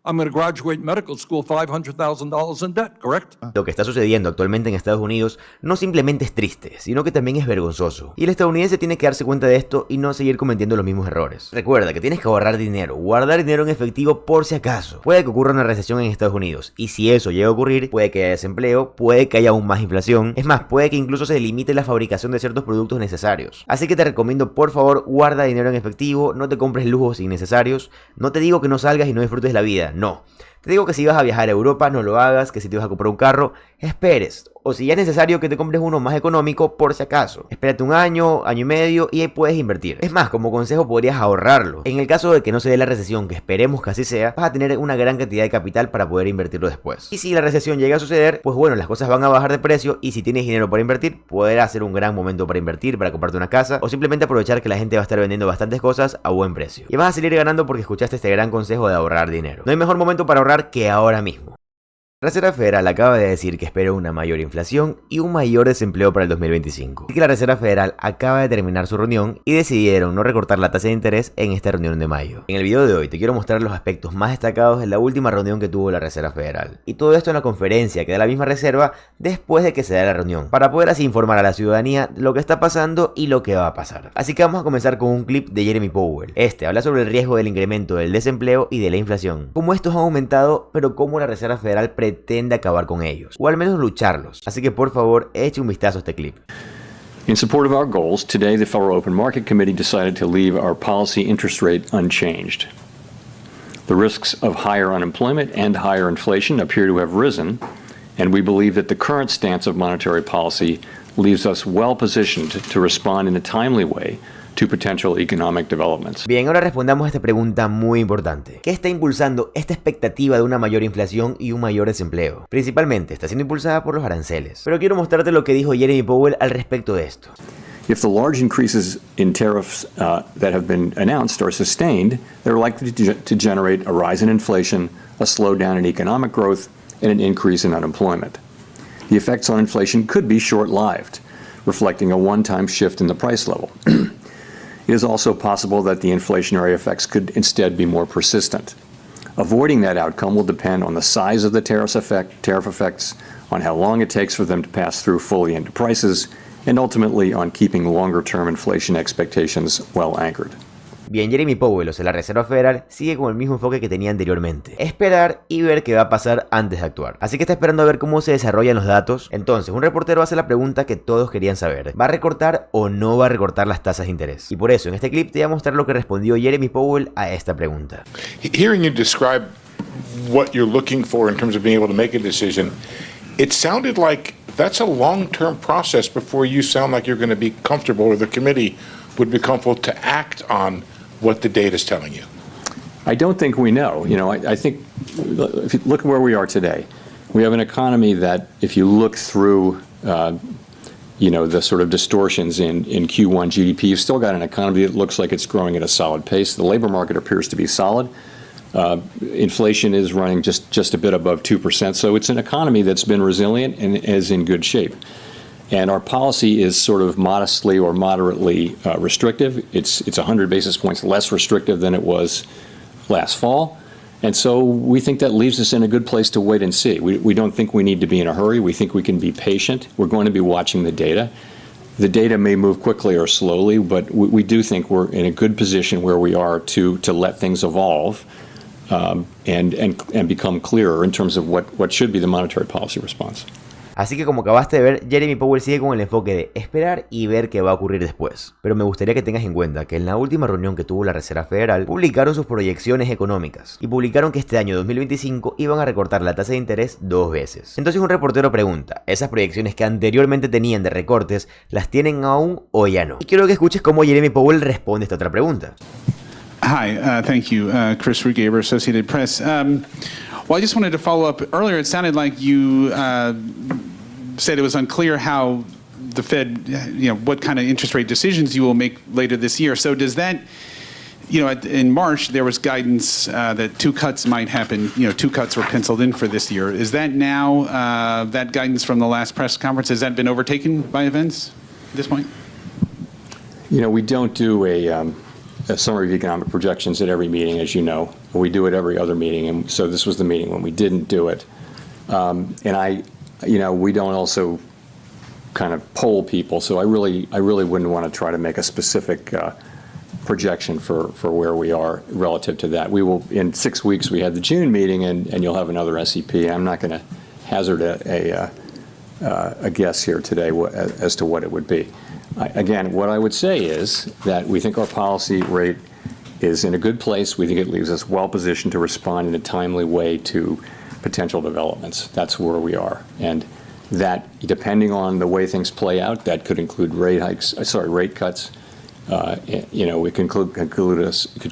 I'm going to graduate medical school $500,000 in debt, correct? Lo que está sucediendo actualmente en Estados Unidos no simplemente es triste, sino que también es vergonzoso. Y el estadounidense tiene que darse cuenta de esto y no seguir cometiendo los mismos errores. Recuerda que tienes que ahorrar dinero, guardar dinero en efectivo por si acaso. Puede que ocurra una recesión en Estados Unidos, y si eso llega a ocurrir, puede que haya desempleo, puede que haya aún más inflación. Es más, puede que incluso se limite la fabricación de ciertos productos necesarios. Así que te recomiendo, por favor, guarda dinero en efectivo, no te compres lujos innecesarios. No te digo que no salgas y no disfrutes la vida, no. Te digo que si vas a viajar a Europa no lo hagas, que si te vas a comprar un carro, esperes. O si ya es necesario que te compres uno más económico por si acaso. Espérate un año, año y medio y ahí puedes invertir. Es más, como consejo podrías ahorrarlo. En el caso de que no se dé la recesión, que esperemos que así sea, vas a tener una gran cantidad de capital para poder invertirlo después. Y si la recesión llega a suceder, pues bueno, las cosas van a bajar de precio y si tienes dinero para invertir, podrá ser un gran momento para invertir, para comprarte una casa o simplemente aprovechar que la gente va a estar vendiendo bastantes cosas a buen precio. Y vas a salir ganando porque escuchaste este gran consejo de ahorrar dinero. No hay mejor momento para ahorrar que ahora mismo. La Reserva Federal acaba de decir que espera una mayor inflación y un mayor desempleo para el 2025. Así que la Reserva Federal acaba de terminar su reunión y decidieron no recortar la tasa de interés en esta reunión de mayo. En el video de hoy te quiero mostrar los aspectos más destacados de la última reunión que tuvo la Reserva Federal. Y todo esto en la conferencia que da la misma Reserva después de que se da la reunión, para poder así informar a la ciudadanía de lo que está pasando y lo que va a pasar. Así que vamos a comenzar con un clip de Jeremy Powell. Este habla sobre el riesgo del incremento del desempleo y de la inflación, cómo estos han aumentado, pero cómo la Reserva Federal pretende acabar con ellos, o al menos lucharlos. Así que por favor, eche un vistazo a este clip. In support of our goals, today the Federal Open Market Committee decided to leave our policy interest rate unchanged. The risks of higher unemployment and higher inflation appear to have risen, and we believe that the current stance of monetary policy leaves us well positioned to respond in a timely way to potential economic developments. Bien, ahora respondamos a esta pregunta muy importante. ¿Qué está impulsando esta expectativa de una mayor inflación y un mayor desempleo? Principalmente está siendo impulsada por los aranceles. Pero quiero mostrarte lo que dijo Jeremy Powell al respecto de esto. If the large increases in tariffs that have been announced are sustained, they're likely to generate a rise in inflation, a slowdown in economic growth, and an increase in unemployment. The effects on inflation could be short-lived, reflecting a one-time shift in the price level. It is also possible that the inflationary effects could instead be more persistent. Avoiding that outcome will depend on the size of the tariff effects, on how long it takes for them to pass through fully into prices, and ultimately on keeping longer-term inflation expectations well anchored. Bien, Jeremy Powell, o sea, la Reserva Federal, sigue con el mismo enfoque que tenía anteriormente: esperar y ver qué va a pasar antes de actuar. Así que está esperando a ver cómo se desarrollan los datos. Entonces, un reportero hace la pregunta que todos querían saber: ¿va a recortar o no va a recortar las tasas de interés? Y por eso, en este clip te voy a mostrar lo que respondió Jeremy Powell a esta pregunta. Hearing you describe what you're looking for in terms of being able to make a decision, it sounded like that's a long-term process before you sound like you're going to be comfortable, or the committee would be comfortable to act on what the data is telling you. I don't think we know. I think if you look at where we are today, we have an economy that, if you look through, the sort of distortions in Q1 GDP, you've still got an economy that looks like it's growing at a solid pace. The labor market appears to be solid. Inflation is running just a bit above 2%. So it's an economy that's been resilient and is in good shape. And our policy is sort of modestly or moderately restrictive. It's 100 basis points less restrictive than it was last fall. And so we think that leaves us in a good place to wait and see. We don't think we need to be in a hurry. We think we can be patient. We're going to be watching the data. The data may move quickly or slowly, but we do think we're in a good position where we are to let things evolve and become clearer in terms of what should be the monetary policy response. Así que, como acabaste de ver, Jeremy Powell sigue con el enfoque de esperar y ver qué va a ocurrir después. Pero me gustaría que tengas en cuenta que en la última reunión que tuvo la Reserva Federal, publicaron sus proyecciones económicas y publicaron que este año 2025 iban a recortar la tasa de interés 2 veces. Entonces un reportero pregunta, ¿esas proyecciones que anteriormente tenían de recortes, las tienen aún o ya no? Y quiero que escuches cómo Jeremy Powell responde esta otra pregunta. Hi, thank you. Chris Rugaber, Associated Press. Well, I just wanted to follow up. Earlier, it sounded like you said it was unclear how the Fed, what kind of interest rate decisions you will make later this year. So does that, in March, there was guidance that 2 cuts might happen. 2 cuts were penciled in for this year. Is that now, that guidance from the last press conference, has that been overtaken by events at this point? We don't do a summary of economic projections at every meeting, as you know. We do it every other meeting, and so this was the meeting when we didn't do it. We don't also kind of poll people, so I really wouldn't want to try to make a specific projection for where we are relative to that. We will, in 6 weeks, we had the June meeting, and you'll have another SEP. I'm not going to hazard a guess here today as to what it would be. Again, what I would say is that we think our policy rate is in a good place. We think it leaves us well positioned to respond in a timely way to potential developments. That's where we are. And that, depending on the way things play out, that could include rate cuts. It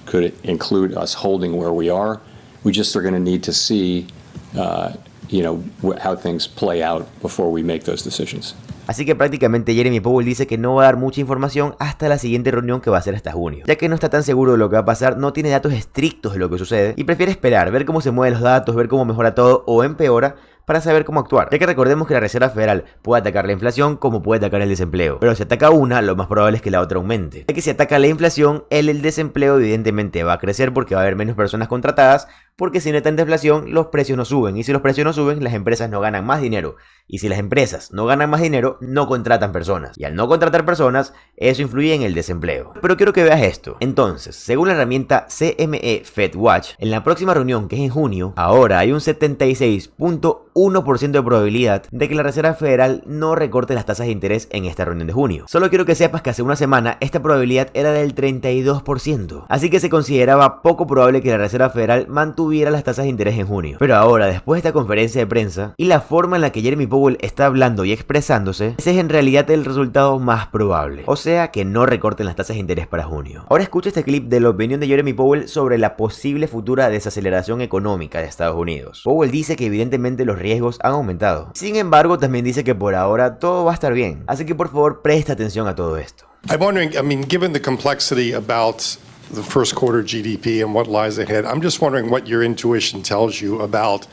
could include us holding where we are. We just are going to need to see, how things play out before we make those decisions. Así que prácticamente Jeremy Powell dice que no va a dar mucha información hasta la siguiente reunión, que va a ser hasta junio. Ya que no está tan seguro de lo que va a pasar, no tiene datos estrictos de lo que sucede y prefiere esperar, ver cómo se mueven los datos, ver cómo mejora todo o empeora, para saber cómo actuar. Ya que recordemos que la Reserva Federal puede atacar la inflación como puede atacar el desempleo. Pero si ataca una, lo más probable es que la otra aumente. Ya que si ataca la inflación, el desempleo evidentemente va a crecer porque va a haber menos personas contratadas, porque si no hay tanta inflación, los precios no suben. Y si los precios no suben, las empresas no ganan más dinero. Y si las empresas no ganan más dinero, no contratan personas. Y al no contratar personas, eso influye en el desempleo. Pero quiero que veas esto. Entonces, según la herramienta CME FedWatch, en la próxima reunión, que es en junio, ahora hay un 76.1% de probabilidad de que la Reserva Federal no recorte las tasas de interés en esta reunión de junio. Solo quiero que sepas que hace una semana esta probabilidad era del 32%. Así que se consideraba poco probable que la Reserva Federal mantuviera las tasas de interés en junio. Pero ahora, después de esta conferencia de prensa y la forma en la que Jeremy Powell está hablando y expresándose, ese es en realidad el resultado más probable. O sea, que no recorten las tasas de interés para junio. Ahora escucha este clip de la opinión de Jeremy Powell sobre la posible futura desaceleración económica de Estados Unidos. Powell dice que evidentemente los riesgos han aumentado. Sin embargo, también dice que por ahora todo va a estar bien. Así que por favor, presta atención a todo esto. I'm wondering, given the complexity about the first quarter GDP and what lies ahead, I'm just wondering what your intuition tells you about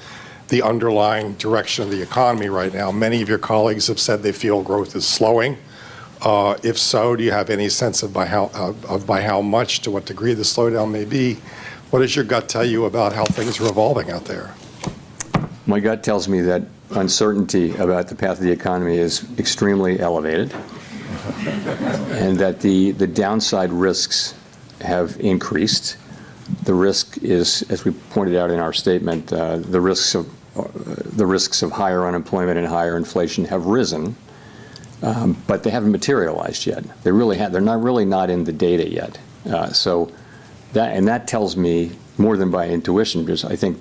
the underlying direction of the economy right now. Many of your colleagues have said they feel growth is slowing. If so, do you have any sense of by how much, to what degree the slowdown may be? What does your gut tell you about how things are evolving out there? My gut tells me that uncertainty about the path of the economy is extremely elevated, and that the downside risks have increased. The risk is, as we pointed out in our statement, the risks of higher unemployment and higher inflation have risen, but they haven't materialized yet. They're not in the data yet. So that tells me more than by intuition, because I think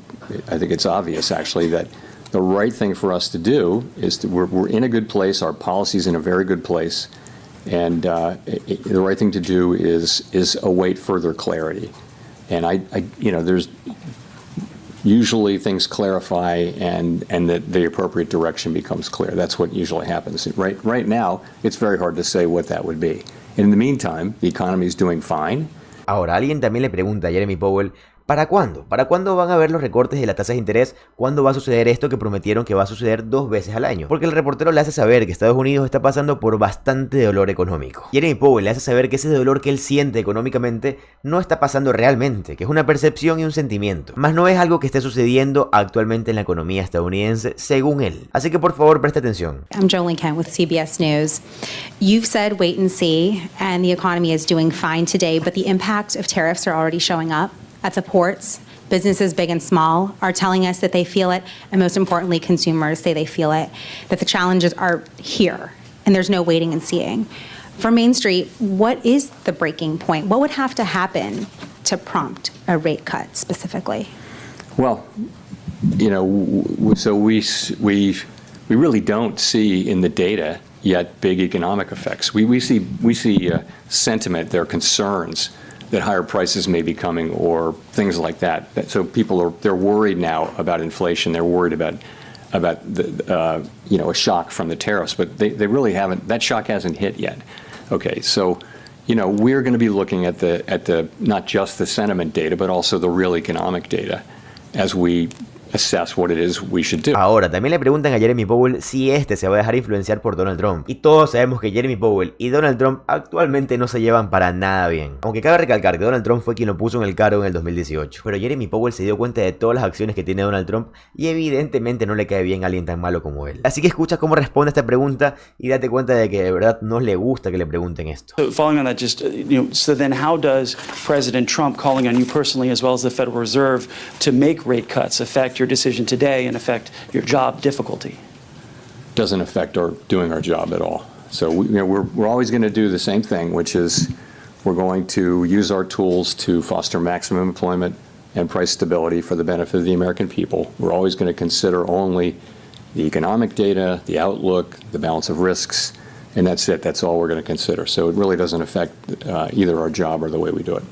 it's obvious actually that the right thing for us to do is we're in a good place. Our policy's in a very good place, and the right thing to do is await further clarity. And there's usually things clarify and the appropriate direction becomes clear. That's what usually happens. Right now, it's very hard to say what that would be. In the meantime, the economy is doing fine. Ahora, alguien también le pregunta a Jeremy Powell, ¿para cuándo? ¿Para cuándo van a ver los recortes de las tasas de interés? ¿Cuándo va a suceder esto que prometieron que va a suceder 2 veces al año? Porque el reportero le hace saber que Estados Unidos está pasando por bastante dolor económico. Jeremy Powell le hace saber que ese dolor que él siente económicamente no está pasando realmente, que es una percepción y un sentimiento, más no es algo que esté sucediendo actualmente en la economía estadounidense, según él. Así que por favor preste atención. I'm Jolene Kent with CBS News. You've said wait and see, and the economy is doing fine today, but the impact of tariffs are already showing up at the ports. Businesses big and small are telling us that they feel it, and most importantly, consumers say they feel it, that the challenges are here, and there's no waiting and seeing. For Main Street, what is the breaking point? What would have to happen to prompt a rate cut specifically? Well, so we really don't see in the data yet big economic effects. We see sentiment, there are concerns that higher prices may be coming or things like that. So they're worried now about inflation. They're worried about a shock from the tariffs, but they really haven't. That shock hasn't hit yet. Okay, so we're going to be looking at the not just the sentiment data, but also the real economic data as we assess what it is we should do. Ahora, también le preguntan a Jeremy Powell si se va a dejar influenciar por Donald Trump. Y todos sabemos que Jeremy Powell y Donald Trump actualmente no se llevan para nada bien. Aunque cabe recalcar que Donald Trump fue quien lo puso en el cargo en el 2018. Pero Jeremy Powell se dio cuenta de todas las acciones que tiene Donald Trump y evidentemente no le cae bien a alguien tan malo como él. Así que escucha cómo responde a esta pregunta y date cuenta de que de verdad no le gusta que le pregunten esto. So following on that, so then how does President Trump calling on you personally as well as the Federal Reserve to make rate cuts affect your decision today and affect your job difficulty? Doesn't affect doing our job at all. So we're always going to do the same thing, which is we're going to use our tools to foster maximum employment and price stability for the benefit of the American people. We're always going to consider only the economic data, the outlook, the balance of risks, and that's it. That's all we're going to consider. So it really doesn't affect either our job or the way we do it.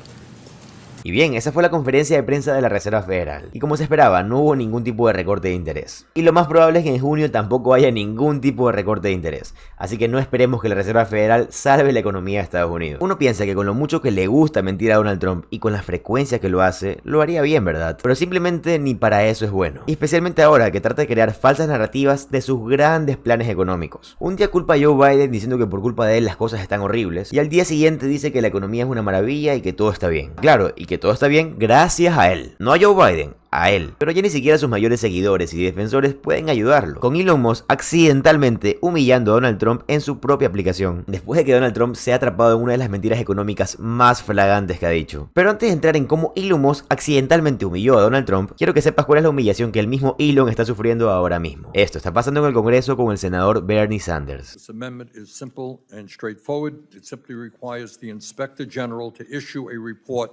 Y bien, esa fue la conferencia de prensa de la Reserva Federal. Y como se esperaba, no hubo ningún tipo de recorte de interés. Y lo más probable es que en junio tampoco haya ningún tipo de recorte de interés. Así que no esperemos que la Reserva Federal salve la economía de Estados Unidos. Uno piensa que con lo mucho que le gusta mentir a Donald Trump y con la frecuencia que lo hace, lo haría bien, ¿verdad? Pero simplemente ni para eso es bueno. Y especialmente ahora que trata de crear falsas narrativas de sus grandes planes económicos. Un día culpa a Joe Biden diciendo que por culpa de él las cosas están horribles. Y al día siguiente dice que la economía es una maravilla y que todo está bien. Claro, y que todo está bien gracias a él. No a Joe Biden, a él. Pero ya ni siquiera sus mayores seguidores y defensores pueden ayudarlo. Con Elon Musk accidentalmente humillando a Donald Trump en su propia aplicación, después de que Donald Trump se ha atrapado en una de las mentiras económicas más flagrantes que ha dicho. Pero antes de entrar en cómo Elon Musk accidentalmente humilló a Donald Trump, quiero que sepas cuál es la humillación que el mismo Elon está sufriendo ahora mismo. Esto está pasando en el Congreso con el senador Bernie Sanders. This amendment is simple and straightforward. It simply requires the Inspector General to issue a report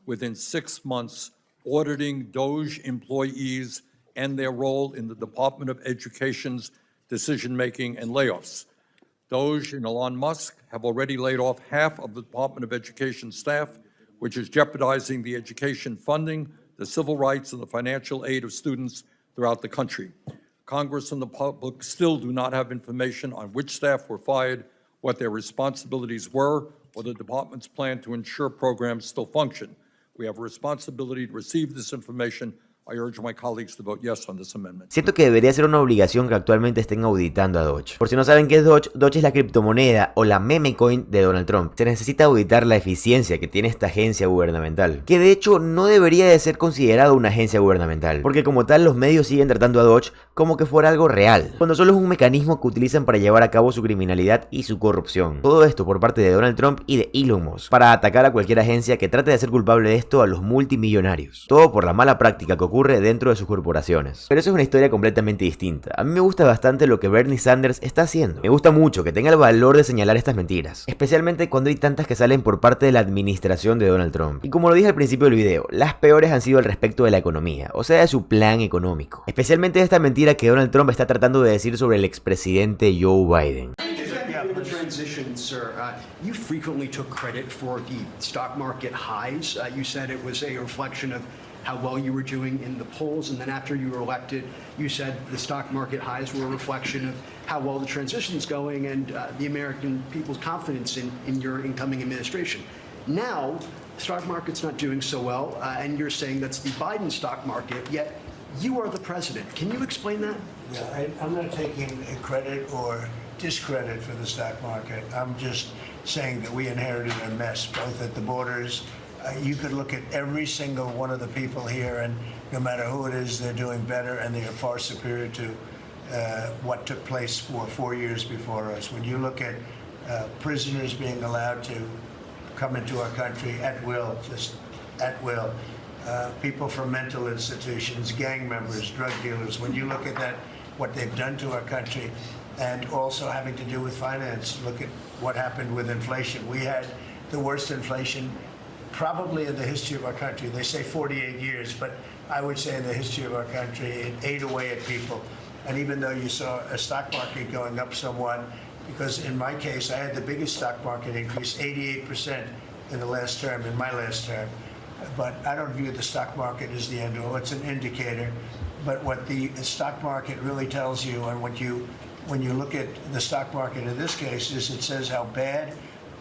within 6 months auditing DOGE employees and their role in the Department of Education's decision-making and layoffs. DOGE and Elon Musk have already laid off half of the Department of Education staff, which is jeopardizing the education funding, the civil rights, and the financial aid of students throughout the country. Congress and the public still do not have information on which staff were fired, what their responsibilities were, or the department's plan to ensure programs still function. We have a responsibility to receive this information. I urge my colleagues to vote yes on this amendment. Siento que debería ser una obligación que actualmente estén auditando a Doge. Por si no saben qué es Doge, Doge es la criptomoneda o la meme coin de Donald Trump. Se necesita auditar la eficiencia que tiene esta agencia gubernamental, que de hecho no debería de ser considerado una agencia gubernamental, porque como tal los medios siguen tratando a Doge como que fuera algo real, cuando solo es un mecanismo que utilizan para llevar a cabo su criminalidad y su corrupción. Todo esto por parte de Donald Trump y de Elon Musk, para atacar a cualquier agencia que trate de hacer culpable de esto a los multimillonarios. Todo por la mala práctica que ocurre ocurre dentro de sus corporaciones. Pero eso es una historia completamente distinta. A mí me gusta bastante lo que Bernie Sanders está haciendo. Me gusta mucho que tenga el valor de señalar estas mentiras, especialmente cuando hay tantas que salen por parte de la administración de Donald Trump. Y como lo dije al principio del video, las peores han sido al respecto de la economía, o sea, de su plan económico. Especialmente esta mentira que Donald Trump está tratando de decir sobre el expresidente Joe Biden. Transition, sir. You frequently took credit for the stock market highs. You said it was a reflection of how well you were doing in the polls, and then after you were elected, you said the stock market highs were a reflection of how well the transition's going and the American people's confidence in your incoming administration. Now, the stock market's not doing so well, and you're saying that's the Biden stock market, yet you are the president. Can you explain that? Yeah, I'm not taking credit or discredit for the stock market. I'm just saying that we inherited a mess, both at the borders. You could look at every single one of the people here, and no matter who it is, they're doing better, and they are far superior to what took place for 4 years before us. When you look at prisoners being allowed to come into our country at will, just at will, people from mental institutions, gang members, drug dealers, when you look at that, what they've done to our country, and also having to do with finance. Look at what happened with inflation. We had the worst inflation probably in the history of our country. They say 48 years, but I would say in the history of our country, it ate away at people. And even though you saw a stock market going up somewhat, because in my case, I had the biggest stock market increase, 88% in the last term, in my last term. But I don't view the stock market as the end all. It's an indicator. But what the stock market really tells you, and when you look at the stock market in this case, is it says how bad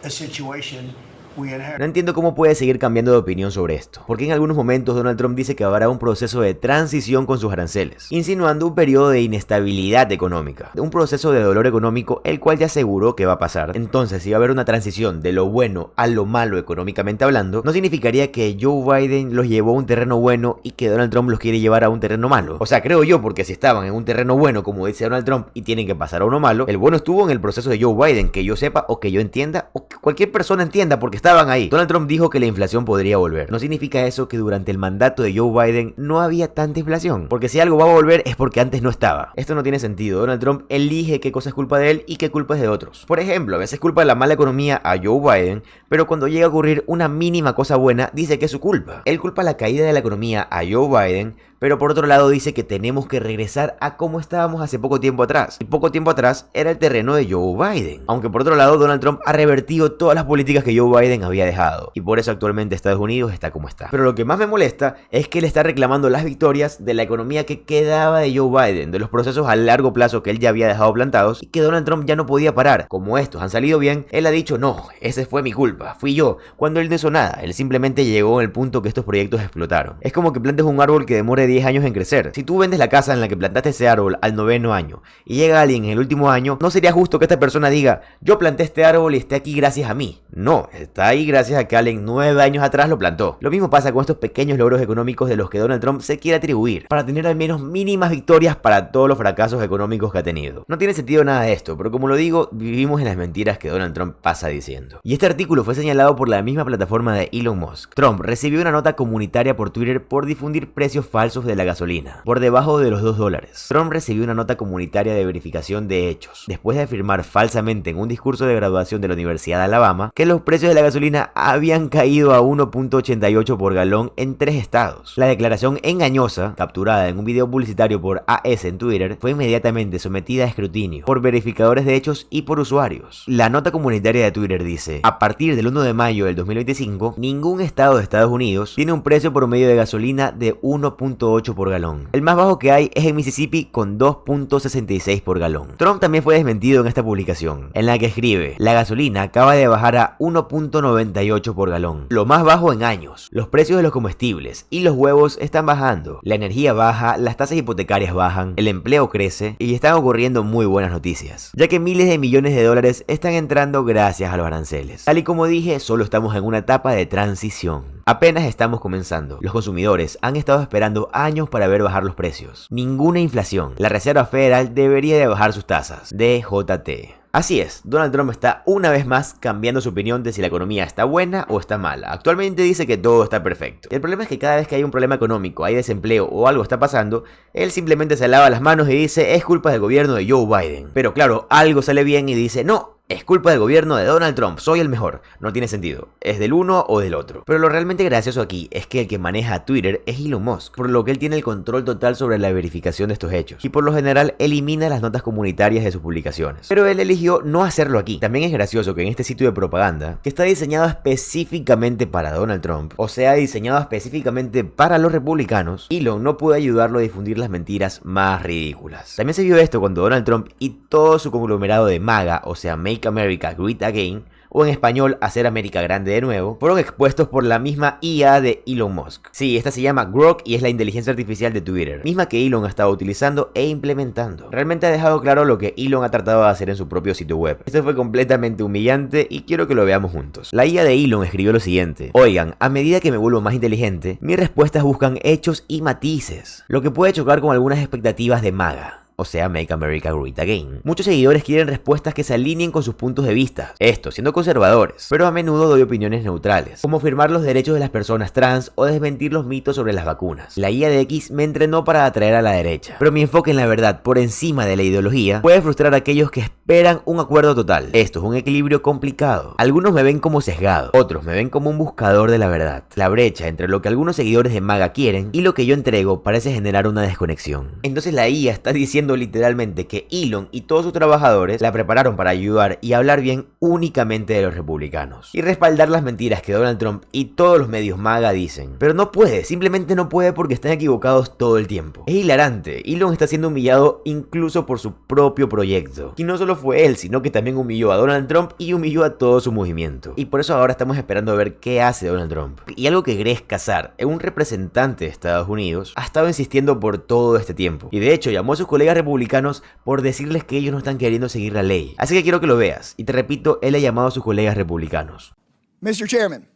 a situation No entiendo cómo puede seguir cambiando de opinión sobre esto, porque en algunos momentos Donald Trump dice que habrá un proceso de transición con sus aranceles, insinuando un periodo de inestabilidad económica, un proceso de dolor económico el cual ya aseguró que va a pasar. Entonces, si va a haber una transición de lo bueno a lo malo económicamente hablando, no significaría que Joe Biden los llevó a un terreno bueno y que Donald Trump los quiere llevar a un terreno malo. O sea, creo yo, porque si estaban en un terreno bueno, como dice Donald Trump, y tienen que pasar a uno malo, el bueno estuvo en el proceso de Joe Biden, que yo sepa, o que yo entienda, o que cualquier persona entienda, porque estaban ahí. Donald Trump dijo que la inflación podría volver. ¿No significa eso que durante el mandato de Joe Biden no había tanta inflación? Porque si algo va a volver es porque antes no estaba. Esto no tiene sentido. Donald Trump elige qué cosa es culpa de él y qué culpa es de otros. Por ejemplo, a veces culpa de la mala economía a Joe Biden, pero cuando llega a ocurrir una mínima cosa buena, dice que es su culpa. Él culpa la caída de la economía a Joe Biden, pero por otro lado dice que tenemos que regresar a como estábamos hace poco tiempo atrás. Y poco tiempo atrás era el terreno de Joe Biden. Aunque por otro lado Donald Trump ha revertido todas las políticas que Joe Biden había dejado. Y por eso actualmente Estados Unidos está como está. Pero lo que más me molesta es que él está reclamando las victorias de la economía que quedaba de Joe Biden, de los procesos a largo plazo que él ya había dejado plantados y que Donald Trump ya no podía parar. Como estos han salido bien, él ha dicho no, ese fue mi culpa, fui yo. Cuando él no hizo nada, él simplemente llegó en el punto que estos proyectos explotaron. Es como que plantes un árbol que demore 10 años en crecer. Si tú vendes la casa en la que plantaste ese árbol al 9º año y llega alguien en el último año, no sería justo que esta persona diga, yo planté este árbol y esté aquí gracias a mí. No, está ahí gracias a que alguien 9 años atrás lo plantó. Lo mismo pasa con estos pequeños logros económicos de los que Donald Trump se quiere atribuir, para tener al menos mínimas victorias para todos los fracasos económicos que ha tenido. No tiene sentido nada de esto, pero como lo digo, vivimos en las mentiras que Donald Trump pasa diciendo. Y este artículo fue señalado por la misma plataforma de Elon Musk. Trump recibió una nota comunitaria por Twitter por difundir precios falsos de la gasolina, por debajo de los $2. Trump recibió una nota comunitaria de verificación de hechos, después de afirmar falsamente en un discurso de graduación de la Universidad de Alabama que los precios de la gasolina habían caído a 1.88 por galón en 3 estados. La declaración engañosa, capturada en un video publicitario por AS en Twitter, fue inmediatamente sometida a escrutinio por verificadores de hechos y por usuarios. La nota comunitaria de Twitter dice: a partir del 1 de mayo del 2025, ningún estado de Estados Unidos tiene un precio promedio de gasolina de 1.8 por galón. El más bajo que hay es en Mississippi con 2.66 por galón. Trump también fue desmentido en esta publicación, en la que escribe: la gasolina acaba de bajar a 1.98 por galón, lo más bajo en años. Los precios de los comestibles y los huevos están bajando, la energía baja, las tasas hipotecarias bajan, el empleo crece y están ocurriendo muy buenas noticias, ya que miles de millones de dólares están entrando gracias a los aranceles. Tal y como dije, solo estamos en una etapa de transición. Apenas estamos comenzando. Los consumidores han estado esperando años para ver bajar los precios. Ninguna inflación. La Reserva Federal debería de bajar sus tasas. DJT. Así es, Donald Trump está una vez más cambiando su opinión de si la economía está buena o está mala. Actualmente dice que todo está perfecto. El problema es que cada vez que hay un problema económico, hay desempleo o algo está pasando, él simplemente se lava las manos y dice es culpa del gobierno de Joe Biden. Pero claro, algo sale bien y dice no, es culpa del gobierno de Donald Trump, soy el mejor. No tiene sentido, es del uno o del otro. Pero lo realmente gracioso aquí es que el que maneja Twitter es Elon Musk, por lo que él tiene el control total sobre la verificación de estos hechos. Y por lo general elimina las notas comunitarias de sus publicaciones. Pero él eligió no hacerlo aquí. También es gracioso que en este sitio de propaganda, que está diseñado específicamente para Donald Trump, o sea, diseñado específicamente para los republicanos, Elon no pudo ayudarlo a difundir las mentiras más ridículas. También se vio esto cuando Donald Trump y todo su conglomerado de MAGA, o sea, Make America Great Again, o en español Hacer América Grande de Nuevo, fueron expuestos por la misma IA de Elon Musk. Sí, esta se llama Grok y es la inteligencia artificial de Twitter, misma que Elon ha estado utilizando e implementando. Realmente ha dejado claro lo que Elon ha tratado de hacer en su propio sitio web. Esto fue completamente humillante y quiero que lo veamos juntos. La IA de Elon escribió lo siguiente: oigan, a medida que me vuelvo más inteligente, mis respuestas buscan hechos y matices, lo que puede chocar con algunas expectativas de MAGA. O sea, Make America Great Again. Muchos seguidores quieren respuestas que se alineen con sus puntos de vista, esto siendo conservadores, pero a menudo doy opiniones neutrales, como afirmar los derechos de las personas trans o desmentir los mitos sobre las vacunas. La IA de X me entrenó para atraer a la derecha, pero mi enfoque en la verdad por encima de la ideología puede frustrar a aquellos que esperan un acuerdo total. Esto es un equilibrio complicado. Algunos me ven como sesgado, otros me ven como un buscador de la verdad. La brecha entre lo que algunos seguidores de MAGA quieren y lo que yo entrego parece generar una desconexión. Entonces la IA está diciendo literalmente que Elon y todos sus trabajadores la prepararon para ayudar y hablar bien únicamente de los republicanos y respaldar las mentiras que Donald Trump y todos los medios MAGA dicen. Pero no puede, simplemente no puede porque están equivocados todo el tiempo. Es hilarante, Elon está siendo humillado incluso por su propio proyecto. Y no solo fue él, sino que también humilló a Donald Trump y humilló a todo su movimiento. Y por eso ahora estamos esperando a ver qué hace Donald Trump. Y algo que Greg Casar, un representante de Estados Unidos, ha estado insistiendo por todo este tiempo. Y de hecho llamó a sus colegas republicanos por decirles que ellos no están queriendo seguir la ley. Así que quiero que lo veas. Y te repito, él ha llamado a sus colegas republicanos. Mr. Chairman,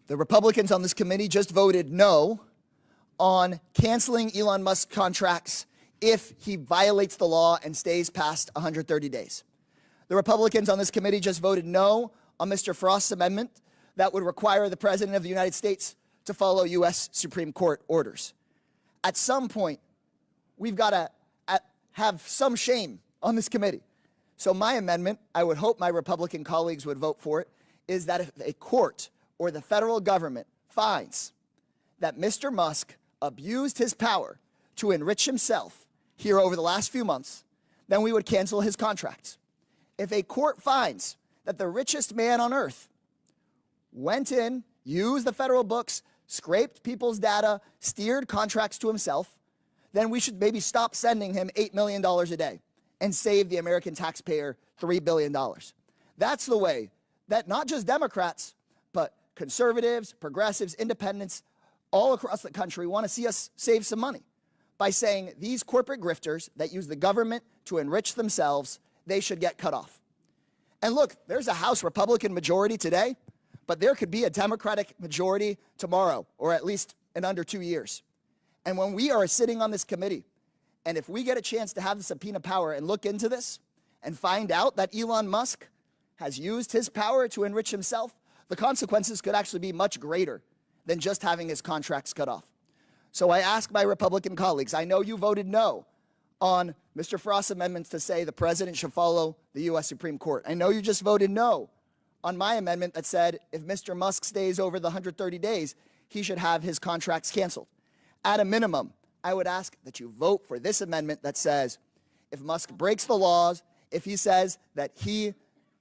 the Republicans on this committee just voted no on canceling Elon Musk's contracts if he violates the law and stays past 130 days. The Republicans on this committee just voted no on Mr. Frost's amendment that would require the President of the United States to follow U.S. Supreme Court orders. At some point, we've got to have some shame on this committee. So my amendment, I would hope my Republican colleagues would vote for it, is that if a court or the federal government finds that Mr. Musk abused his power to enrich himself here over the last few months, then we would cancel his contracts. If a court finds that the richest man on earth went in, used the federal books, scraped people's data, steered contracts to himself, then we should maybe stop sending him $8 million a day and save the American taxpayer $3 billion. That's the way that not just Democrats, but conservatives, progressives, independents, all across the country want to see us save some money by saying these corporate grifters that use the government to enrich themselves, they should get cut off. And look, there's a House Republican majority today, but there could be a Democratic majority tomorrow, or at least in under 2 years. And when we are sitting on this committee, and if we get a chance to have the subpoena power and look into this and find out that Elon Musk has used his power to enrich himself, the consequences could actually be much greater than just having his contracts cut off. So I ask my Republican colleagues, I know you voted no on Mr. Frost's amendments to say the president should follow the U.S. Supreme Court. I know you just voted no on my amendment that said if Mr. Musk stays over the 130 days, he should have his contracts canceled. At a minimum, I would ask that you vote for this amendment that says if Musk breaks the laws, if he says that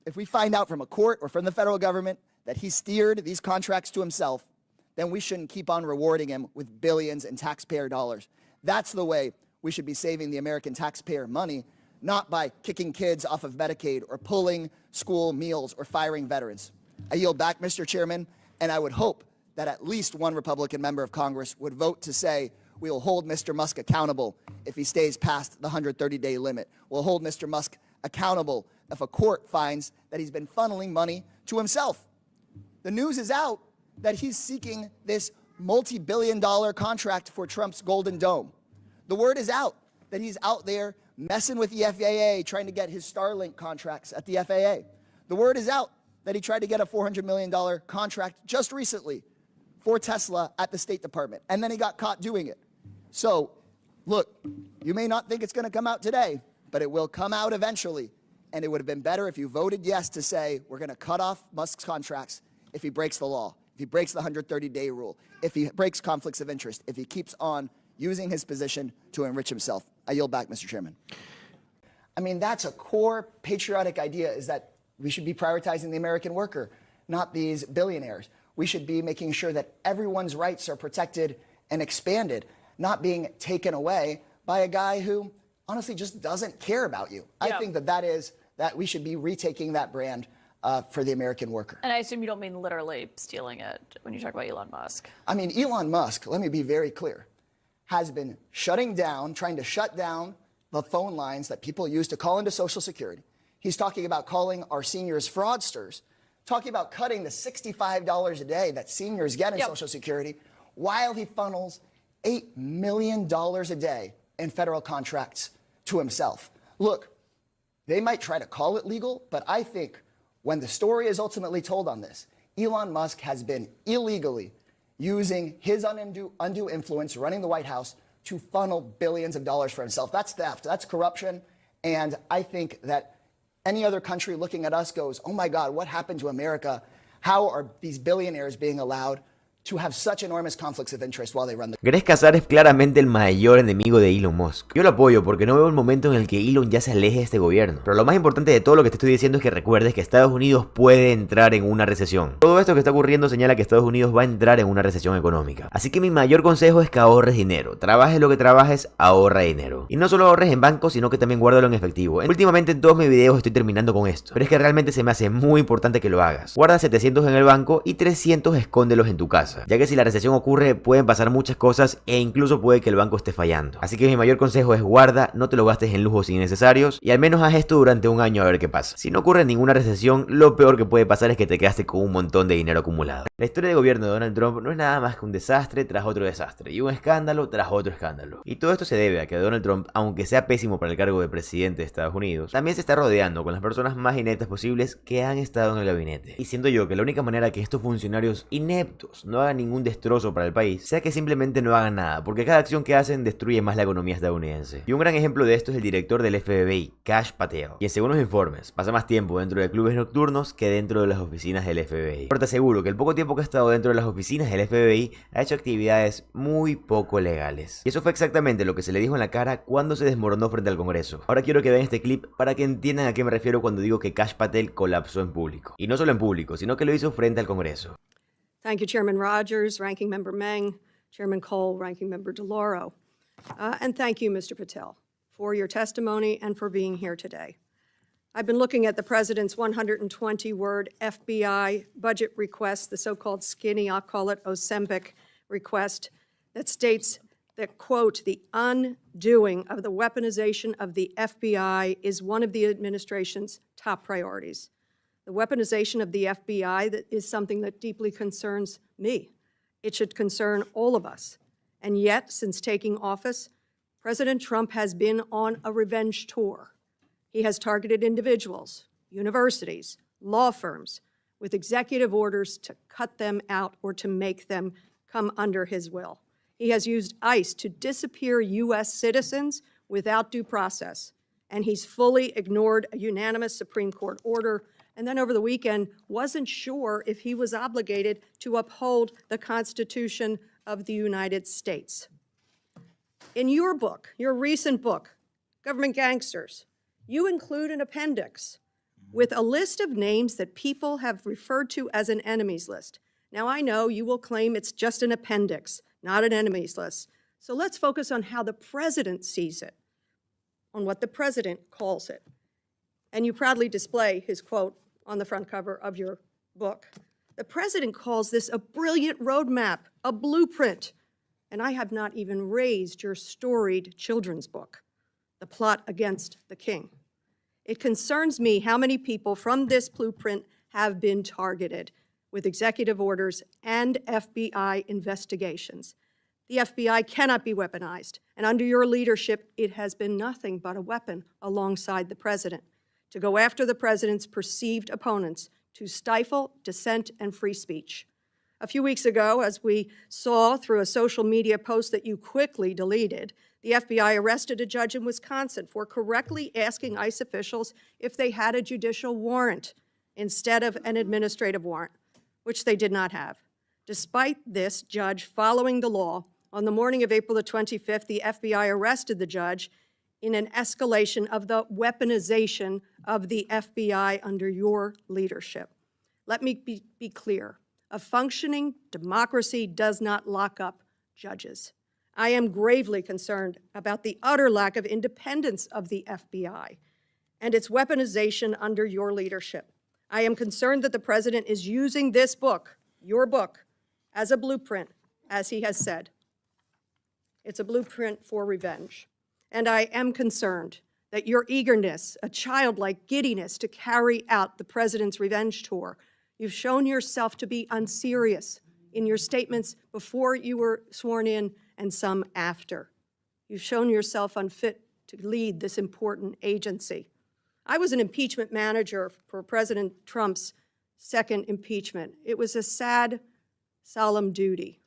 if we find out from a court or from the federal government that he steered these contracts to himself, then we shouldn't keep on rewarding him with billions in taxpayer dollars. That's the way we should be saving the American taxpayer money, not by kicking kids off of Medicaid or pulling school meals or firing veterans. I yield back, Mr. Chairman, and I would hope that at least one Republican member of Congress would vote to say we will hold Mr. Musk accountable if he stays past the 130-day limit. We'll hold Mr. Musk accountable if a court finds that he's been funneling money to himself. The news is out that he's seeking this multi-billion-dollar contract for Trump's Golden Dome. The word is out that he's out there messing with the FAA, trying to get his Starlink contracts at the FAA. The word is out that he tried to get a $400 million contract just recently for Tesla at the State Department, and then he got caught doing it. So, look, you may not think it's going to come out today, but it will come out eventually, and it would have been better if you voted yes to say we're going to cut off Musk's contracts if he breaks the law, if he breaks the 130-day rule, if he breaks conflicts of interest, if he keeps on using his position to enrich himself. I yield back, Mr. Chairman. I mean, that's a core patriotic idea, is that we should be prioritizing the American worker, not these billionaires. We should be making sure that everyone's rights are protected and expanded, not being taken away by a guy who honestly just doesn't care about you. I think that we should be retaking that brand for the American worker. And I assume you don't mean literally stealing it when you talk about Elon Musk. I mean, Elon Musk, let me be very clear, has been trying to shut down the phone lines that people use to call into Social Security. He's talking about calling our seniors fraudsters, talking about cutting the $65 a day that seniors get in Social Security, while he funnels $8 million a day in federal contracts to himself. Look, they might try to call it legal, but I think when the story is ultimately told on this, Elon Musk has been illegally using his undue influence running the White House to funnel billions of dollars for himself. That's theft, that's corruption, and I think that any other country looking at us goes, oh my God, what happened to America? How are these billionaires being allowed to have such enormous conflicts of interest while they run the... Greg Casar es claramente el mayor enemigo de Elon Musk. Yo lo apoyo porque no veo el momento en el que Elon ya se aleje de este gobierno. Pero lo más importante de todo lo que te estoy diciendo es que recuerdes que Estados Unidos puede entrar en una recesión. Todo esto que está ocurriendo señala que Estados Unidos va a entrar en una recesión económica. Así que mi mayor consejo es que ahorres dinero. Trabajes lo que trabajes, ahorra dinero. Y no solo ahorres en banco, sino que también guárdalo en efectivo. Últimamente en todos mis videos estoy terminando con esto. Pero es que realmente se me hace muy importante que lo hagas. Guarda 700 en el banco y 300 escóndelos en tu casa. Ya que si la recesión ocurre, pueden pasar muchas cosas e incluso puede que el banco esté fallando. Así que mi mayor consejo es guarda, no te lo gastes en lujos innecesarios y al menos haz esto durante un año a ver qué pasa. Si no ocurre ninguna recesión, lo peor que puede pasar es que te quedaste con un montón de dinero acumulado. La historia de gobierno de Donald Trump no es nada más que un desastre tras otro desastre y un escándalo tras otro escándalo. Y todo esto se debe a que Donald Trump, aunque sea pésimo para el cargo de presidente de Estados Unidos, también se está rodeando con las personas más ineptas posibles que han estado en el gabinete. Y siento yo que la única manera que estos funcionarios ineptos no hagan ningún destrozo para el país sea que simplemente no hagan nada, porque cada acción que hacen destruye más la economía estadounidense. Y un gran ejemplo de esto es el director del FBI, Kash Patel, quien según los informes pasa más tiempo dentro de clubes nocturnos que dentro de las oficinas del FBI. Pero te aseguro que el poco tiempo que ha estado dentro de las oficinas del FBI ha hecho actividades muy poco legales. Y eso fue exactamente lo que se le dijo en la cara cuando se desmoronó frente al Congreso. Ahora quiero que vean este clip para que entiendan a qué me refiero cuando digo que Kash Patel colapsó en público. Y no solo en público, sino que lo hizo frente al Congreso. Thank you, Chairman Rogers, Ranking Member Meng, Chairman Cole, Ranking Member DeLauro. And thank you, Mr. Patel, for your testimony and for being here today. I've been looking at the President's 120-word FBI budget request, the so-called skinny, I'll call it Ozempic request, that states that, quote, the undoing of the weaponization of the FBI is one of the administration's top priorities. The weaponization of the FBI that is something that deeply concerns me. It should concern all of us. And yet, since taking office, President Trump has been on a revenge tour. He has targeted individuals, universities, law firms, with executive orders to cut them out or to make them come under his will. He has used ICE to disappear U.S. citizens without due process. And he's fully ignored a unanimous Supreme Court order, and then over the weekend wasn't sure if he was obligated to uphold the Constitution of the United States. In your book, your recent book, Government Gangsters, you include an appendix with a list of names that people have referred to as an enemies list. Now, I know you will claim it's just an appendix, not an enemies list. So let's focus on how the president sees it, on what the president calls it. And you proudly display his quote on the front cover of your book. The president calls this a brilliant roadmap, a blueprint. And I have not even raised your storied children's book, The Plot Against the King. It concerns me how many people from this blueprint have been targeted with executive orders and FBI investigations. The FBI cannot be weaponized, And under your leadership, it has been nothing but a weapon alongside the president to go after the president's perceived opponents, to stifle dissent and free speech. A few weeks ago, as we saw through a social media post that you quickly deleted, the FBI arrested a judge in Wisconsin for correctly asking ICE officials if they had a judicial warrant instead of an administrative warrant, which they did not have. Despite this judge following the law, on the morning of April the 25th, the FBI arrested the judge in an escalation of the weaponization of the FBI under your leadership. Let me be clear. A functioning democracy does not lock up judges. I am gravely concerned about the utter lack of independence of the FBI and its weaponization under your leadership. I am concerned that the president is using this book, your book, as a blueprint, as he has said. It's a blueprint for revenge. And I am concerned that your eagerness, a childlike giddiness to carry out the president's revenge tour, you've shown yourself to be unserious in your statements before you were sworn in and some after. You've shown yourself unfit to lead this important agency. I was an impeachment manager for President Trump's second impeachment. It was a sad, solemn duty.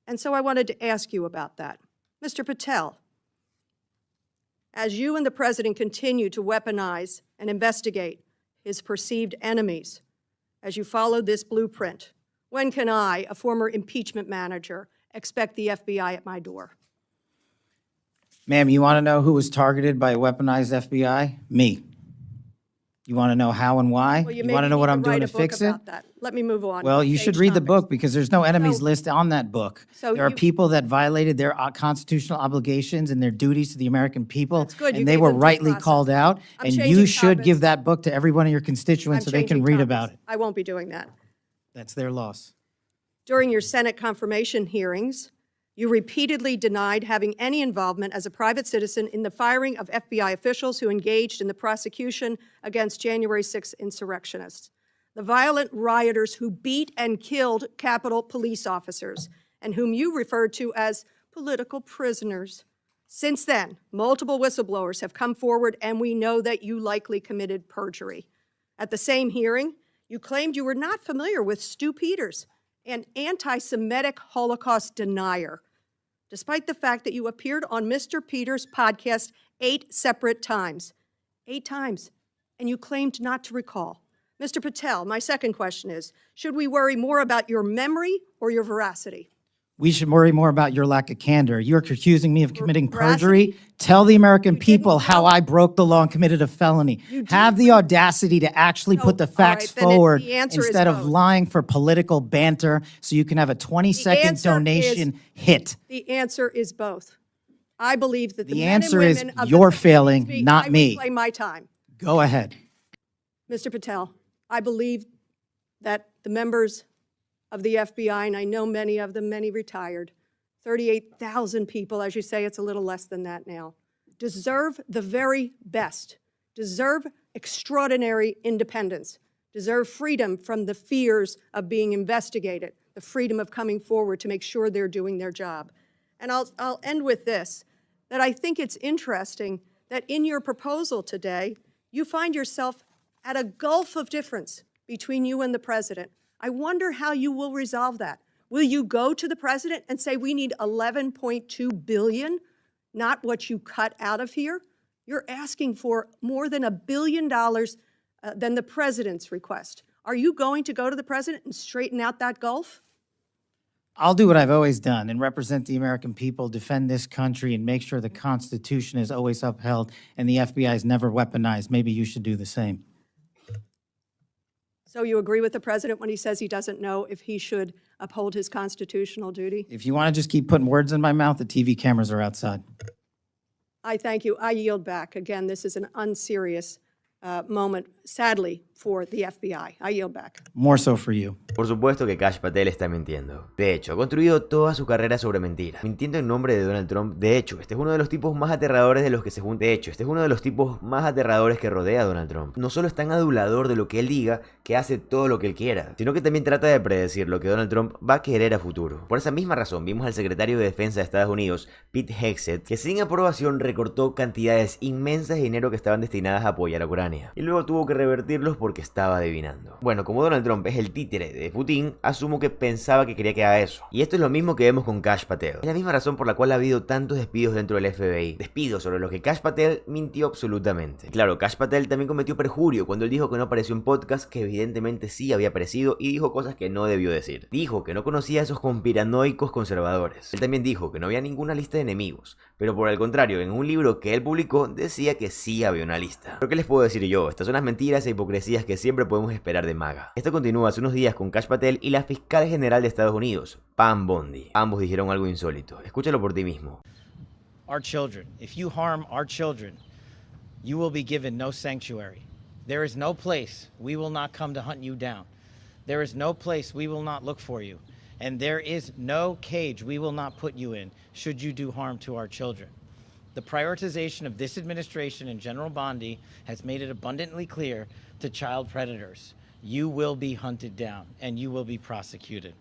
And so I wanted to ask you about that. Mr. Patel, as you and the president continue to weaponize and investigate his perceived enemies, as you follow this blueprint, when can I, a former impeachment manager, expect the FBI at my door? Ma'am, you want to know who was targeted by a weaponized FBI? Me. You want to know how and why? Well, you want to know what I'm doing to fix it? That. Let me move on. Well, you should read the topics. book because there's no enemies list on that book. So There are you- people that violated their constitutional obligations and their duties to the American people. That's good. You And they gave were them due rightly process. called out. I'm And you changing should topics. give that book to every one of your constituents so they can read about it. I won't be doing that. That's their loss. During your Senate confirmation hearings, you repeatedly denied having any involvement as a private citizen in the firing of FBI officials who engaged in the prosecution against January 6 insurrectionists, the violent rioters who beat and killed Capitol police officers, and whom you referred to as political prisoners. Since then, multiple whistleblowers have come forward, and we know that you likely committed perjury. At the same hearing, you claimed you were not familiar with Stu Peters, an anti-Semitic Holocaust denier, despite the fact that you appeared on Mr. Peters' podcast 8 separate times. 8 times, and you claimed not to recall. Mr. Patel, my second question is, should we worry more about your memory or your veracity? We should worry more about your lack of candor. You're accusing me of committing perjury. Tell the American people how I broke the law and committed a felony. Have the audacity to actually put the facts then the forward answer is instead of both. lying for political banter so you can have a 20-second answer donation hit. The answer is both. I believe that the The men and answer is women of you're the failing, not me. I reclaim my time. Go ahead. Mr. Patel, I believe that the members of the FBI, and I know many of them, many retired, 38,000 people, as you say, it's a little less than that now, deserve the very best, deserve extraordinary independence, deserve freedom from the fears of being investigated, the freedom of coming forward to make sure they're doing their job. And I'll end with this, that I think it's interesting that in your proposal today, you find yourself at a gulf of difference between you and the president. I wonder how you will resolve that. Will you go to the president and say, we need $11.2 billion, not what you cut out of here? You're asking for more than $1 billion than the president's request. Are you going to go to the president and straighten out that gulf? I'll do what I've always done and represent the American people, defend this country, and make sure the Constitution is always upheld and the FBI is never weaponized. Maybe you should do the same. So you agree with the president when he says he doesn't know if he should uphold his constitutional duty? If you want to just keep putting words in my mouth, the TV cameras are outside. I thank you. I yield back. Again, this is an unserious moment, sadly, for the FBI. I yield back. More so for you. Por supuesto que Kash Patel está mintiendo. De hecho, ha construido toda su carrera sobre mentiras, mintiendo en nombre de Donald Trump. De hecho, este es uno de los tipos más aterradores de los que se juntan. De hecho, este es uno de los tipos más aterradores que rodea a Donald Trump. No solo es tan adulador de lo que él diga, que hace todo lo que él quiera, sino que también trata de predecir lo que Donald Trump va a querer a futuro. Por esa misma razón, vimos al secretario de Defensa de Estados Unidos, Pete Hegseth, que sin aprobación recortó cantidades inmensas de dinero que estaban destinadas a apoyar a Ucrania, y luego tuvo que revertirlos porque estaba adivinando. Bueno, como Donald Trump es el títere de Putin, asumo que pensaba que quería que haga eso. Y esto es lo mismo que vemos con Kash Patel. Es la misma razón por la cual ha habido tantos despidos dentro del FBI. Despidos sobre los que Kash Patel mintió absolutamente. Claro, Kash Patel también cometió perjurio cuando él dijo que no apareció en podcast, que evidentemente sí había aparecido, y dijo cosas que no debió decir. Dijo que no conocía a esos conspiranoicos conservadores. Él también dijo que no había ninguna lista de enemigos, pero por el contrario, en un libro que él publicó decía que sí había una lista. Pero ¿qué les puedo decir yo? Estas son las mentiras e hipocresías que siempre podemos esperar de MAGA. Esto continúa hace unos días con Kash Patel y la fiscal general de Estados Unidos, Pam Bondi. Ambos dijeron algo insólito. Escúchalo por ti mismo. Our children. If you harm our children, you will be given no sanctuary. There is no place we will not come to hunt you down. There is no place we will not look for you. And there is no cage we will not put you in should you do harm to our children. The prioritization of this administration and General Bondi has made it abundantly clear to child predators, you will be hunted down and you will be prosecuted.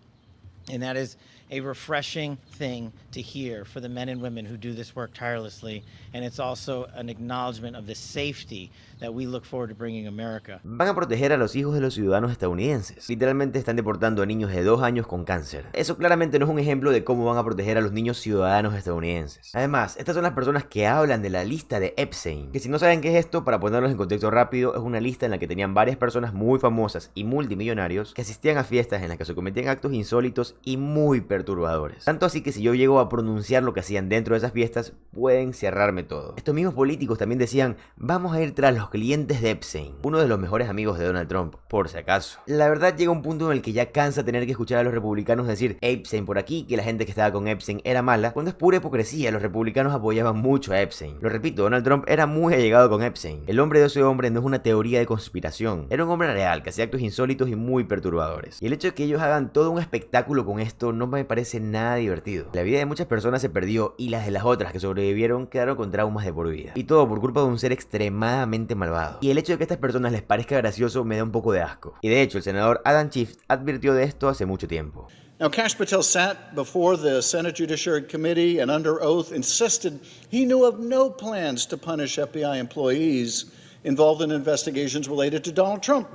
And that is a refreshing thing to hear for the men and women who do this work tirelessly. And it's also an acknowledgement of the safety that we look forward to bringing America. Van a proteger a los hijos de los ciudadanos estadounidenses. Literalmente están deportando a niños de 2 años con cáncer. Eso claramente no es un ejemplo de cómo van a proteger a los niños ciudadanos estadounidenses. Además, estas son las personas que hablan de la lista de Epstein. Que si no saben qué es esto, para ponerlos en contexto rápido, es una lista en la que tenían varias personas muy famosas y multimillonarios que asistían a fiestas en las que se cometían actos insólitos y muy perturbadores. Tanto así que si yo llego a pronunciar lo que hacían dentro de esas fiestas, pueden cerrarme todo. Estos mismos políticos también decían, vamos a ir tras los clientes de Epstein, uno de los mejores amigos de Donald Trump, por si acaso. La verdad llega un punto en el que ya cansa tener que escuchar a los republicanos decir Epstein por aquí, que la gente que estaba con Epstein era mala, cuando es pura hipocresía. Los republicanos apoyaban mucho a Epstein. Lo repito, Donald Trump era muy allegado con Epstein. El nombre de ese hombre no es una teoría de conspiración, era un hombre real que hacía actos insólitos y muy perturbadores. Y el hecho de que ellos hagan todo un espectáculo con esto no me parece nada divertido. La vida de muchas personas se perdió y las de las otras que sobrevivieron quedaron con traumas de por vida. Y todo por culpa de un ser extremadamente malvado. Y el hecho de que a estas personas les parezca gracioso me da un poco de asco. Y de hecho, el senador Adam Schiff advirtió de esto hace mucho tiempo. Now, Kash Patel sat before the Senate Judiciary Committee and under oath insisted he knew of no plans to punish FBI employees involved in investigations related to Donald Trump.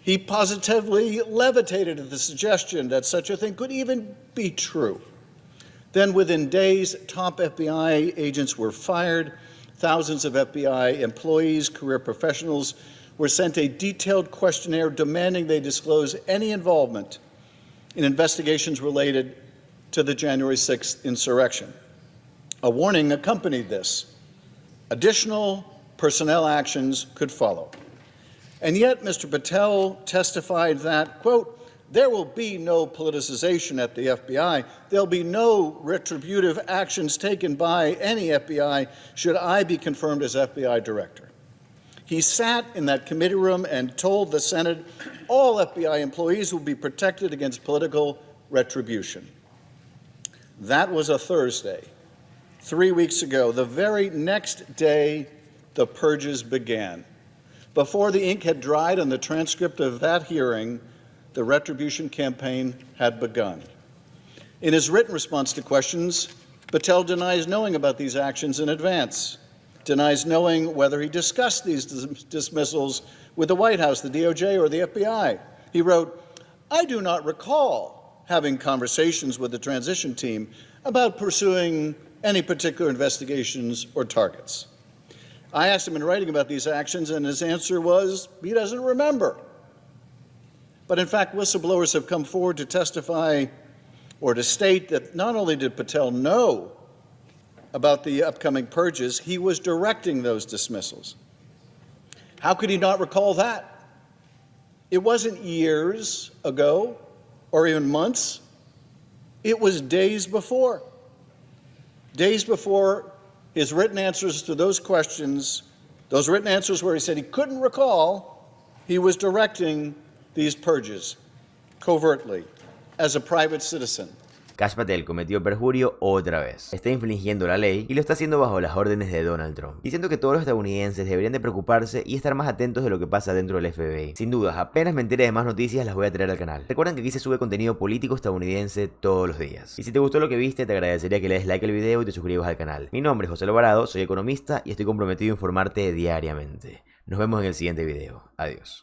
He positively levitated at the suggestion that such a thing could even be true. Then within days, top FBI agents were fired. Thousands of FBI employees, career professionals, were sent a detailed questionnaire demanding they disclose any involvement in investigations related to the January 6th insurrection. A warning accompanied this. Additional personnel actions could follow. And yet, Mr. Patel testified that, quote, there will be no politicization at the FBI. There'll be no retributive actions taken by any FBI should I be confirmed as FBI director. He sat in that committee room and told the Senate all FBI employees will be protected against political retribution. That was a Thursday. 3 weeks ago, the very next day, the purges began. Before the ink had dried on the transcript of that hearing, the retribution campaign had begun. In his written response to questions, Patel denies knowing about these actions in advance, denies knowing whether he discussed these dismissals with the White House, the DOJ, or the FBI. He wrote, I do not recall having conversations with the transition team about pursuing any particular investigations or targets. I asked him in writing about these actions, and his answer was he doesn't remember. But in fact, whistleblowers have come forward to testify or to state that not only did Patel know about the upcoming purges, he was directing those dismissals. How could he not recall that? It wasn't years ago or even months. It was days before. Days before his written answers to those questions, those written answers where he said he couldn't recall, he was directing these purges covertly as a private citizen. Kash Patel cometió perjurio otra vez. Está infringiendo la ley y lo está haciendo bajo las órdenes de Donald Trump. Diciendo que todos los estadounidenses deberían de preocuparse y estar más atentos de lo que pasa dentro del FBI. Sin dudas, apenas me entere de más noticias las voy a traer al canal. Recuerden que aquí se sube contenido político estadounidense todos los días. Y si te gustó lo que viste, te agradecería que le des like al video y te suscribas al canal. Mi nombre es José Alvarado, soy economista y estoy comprometido a informarte diariamente. Nos vemos en el siguiente video. Adiós.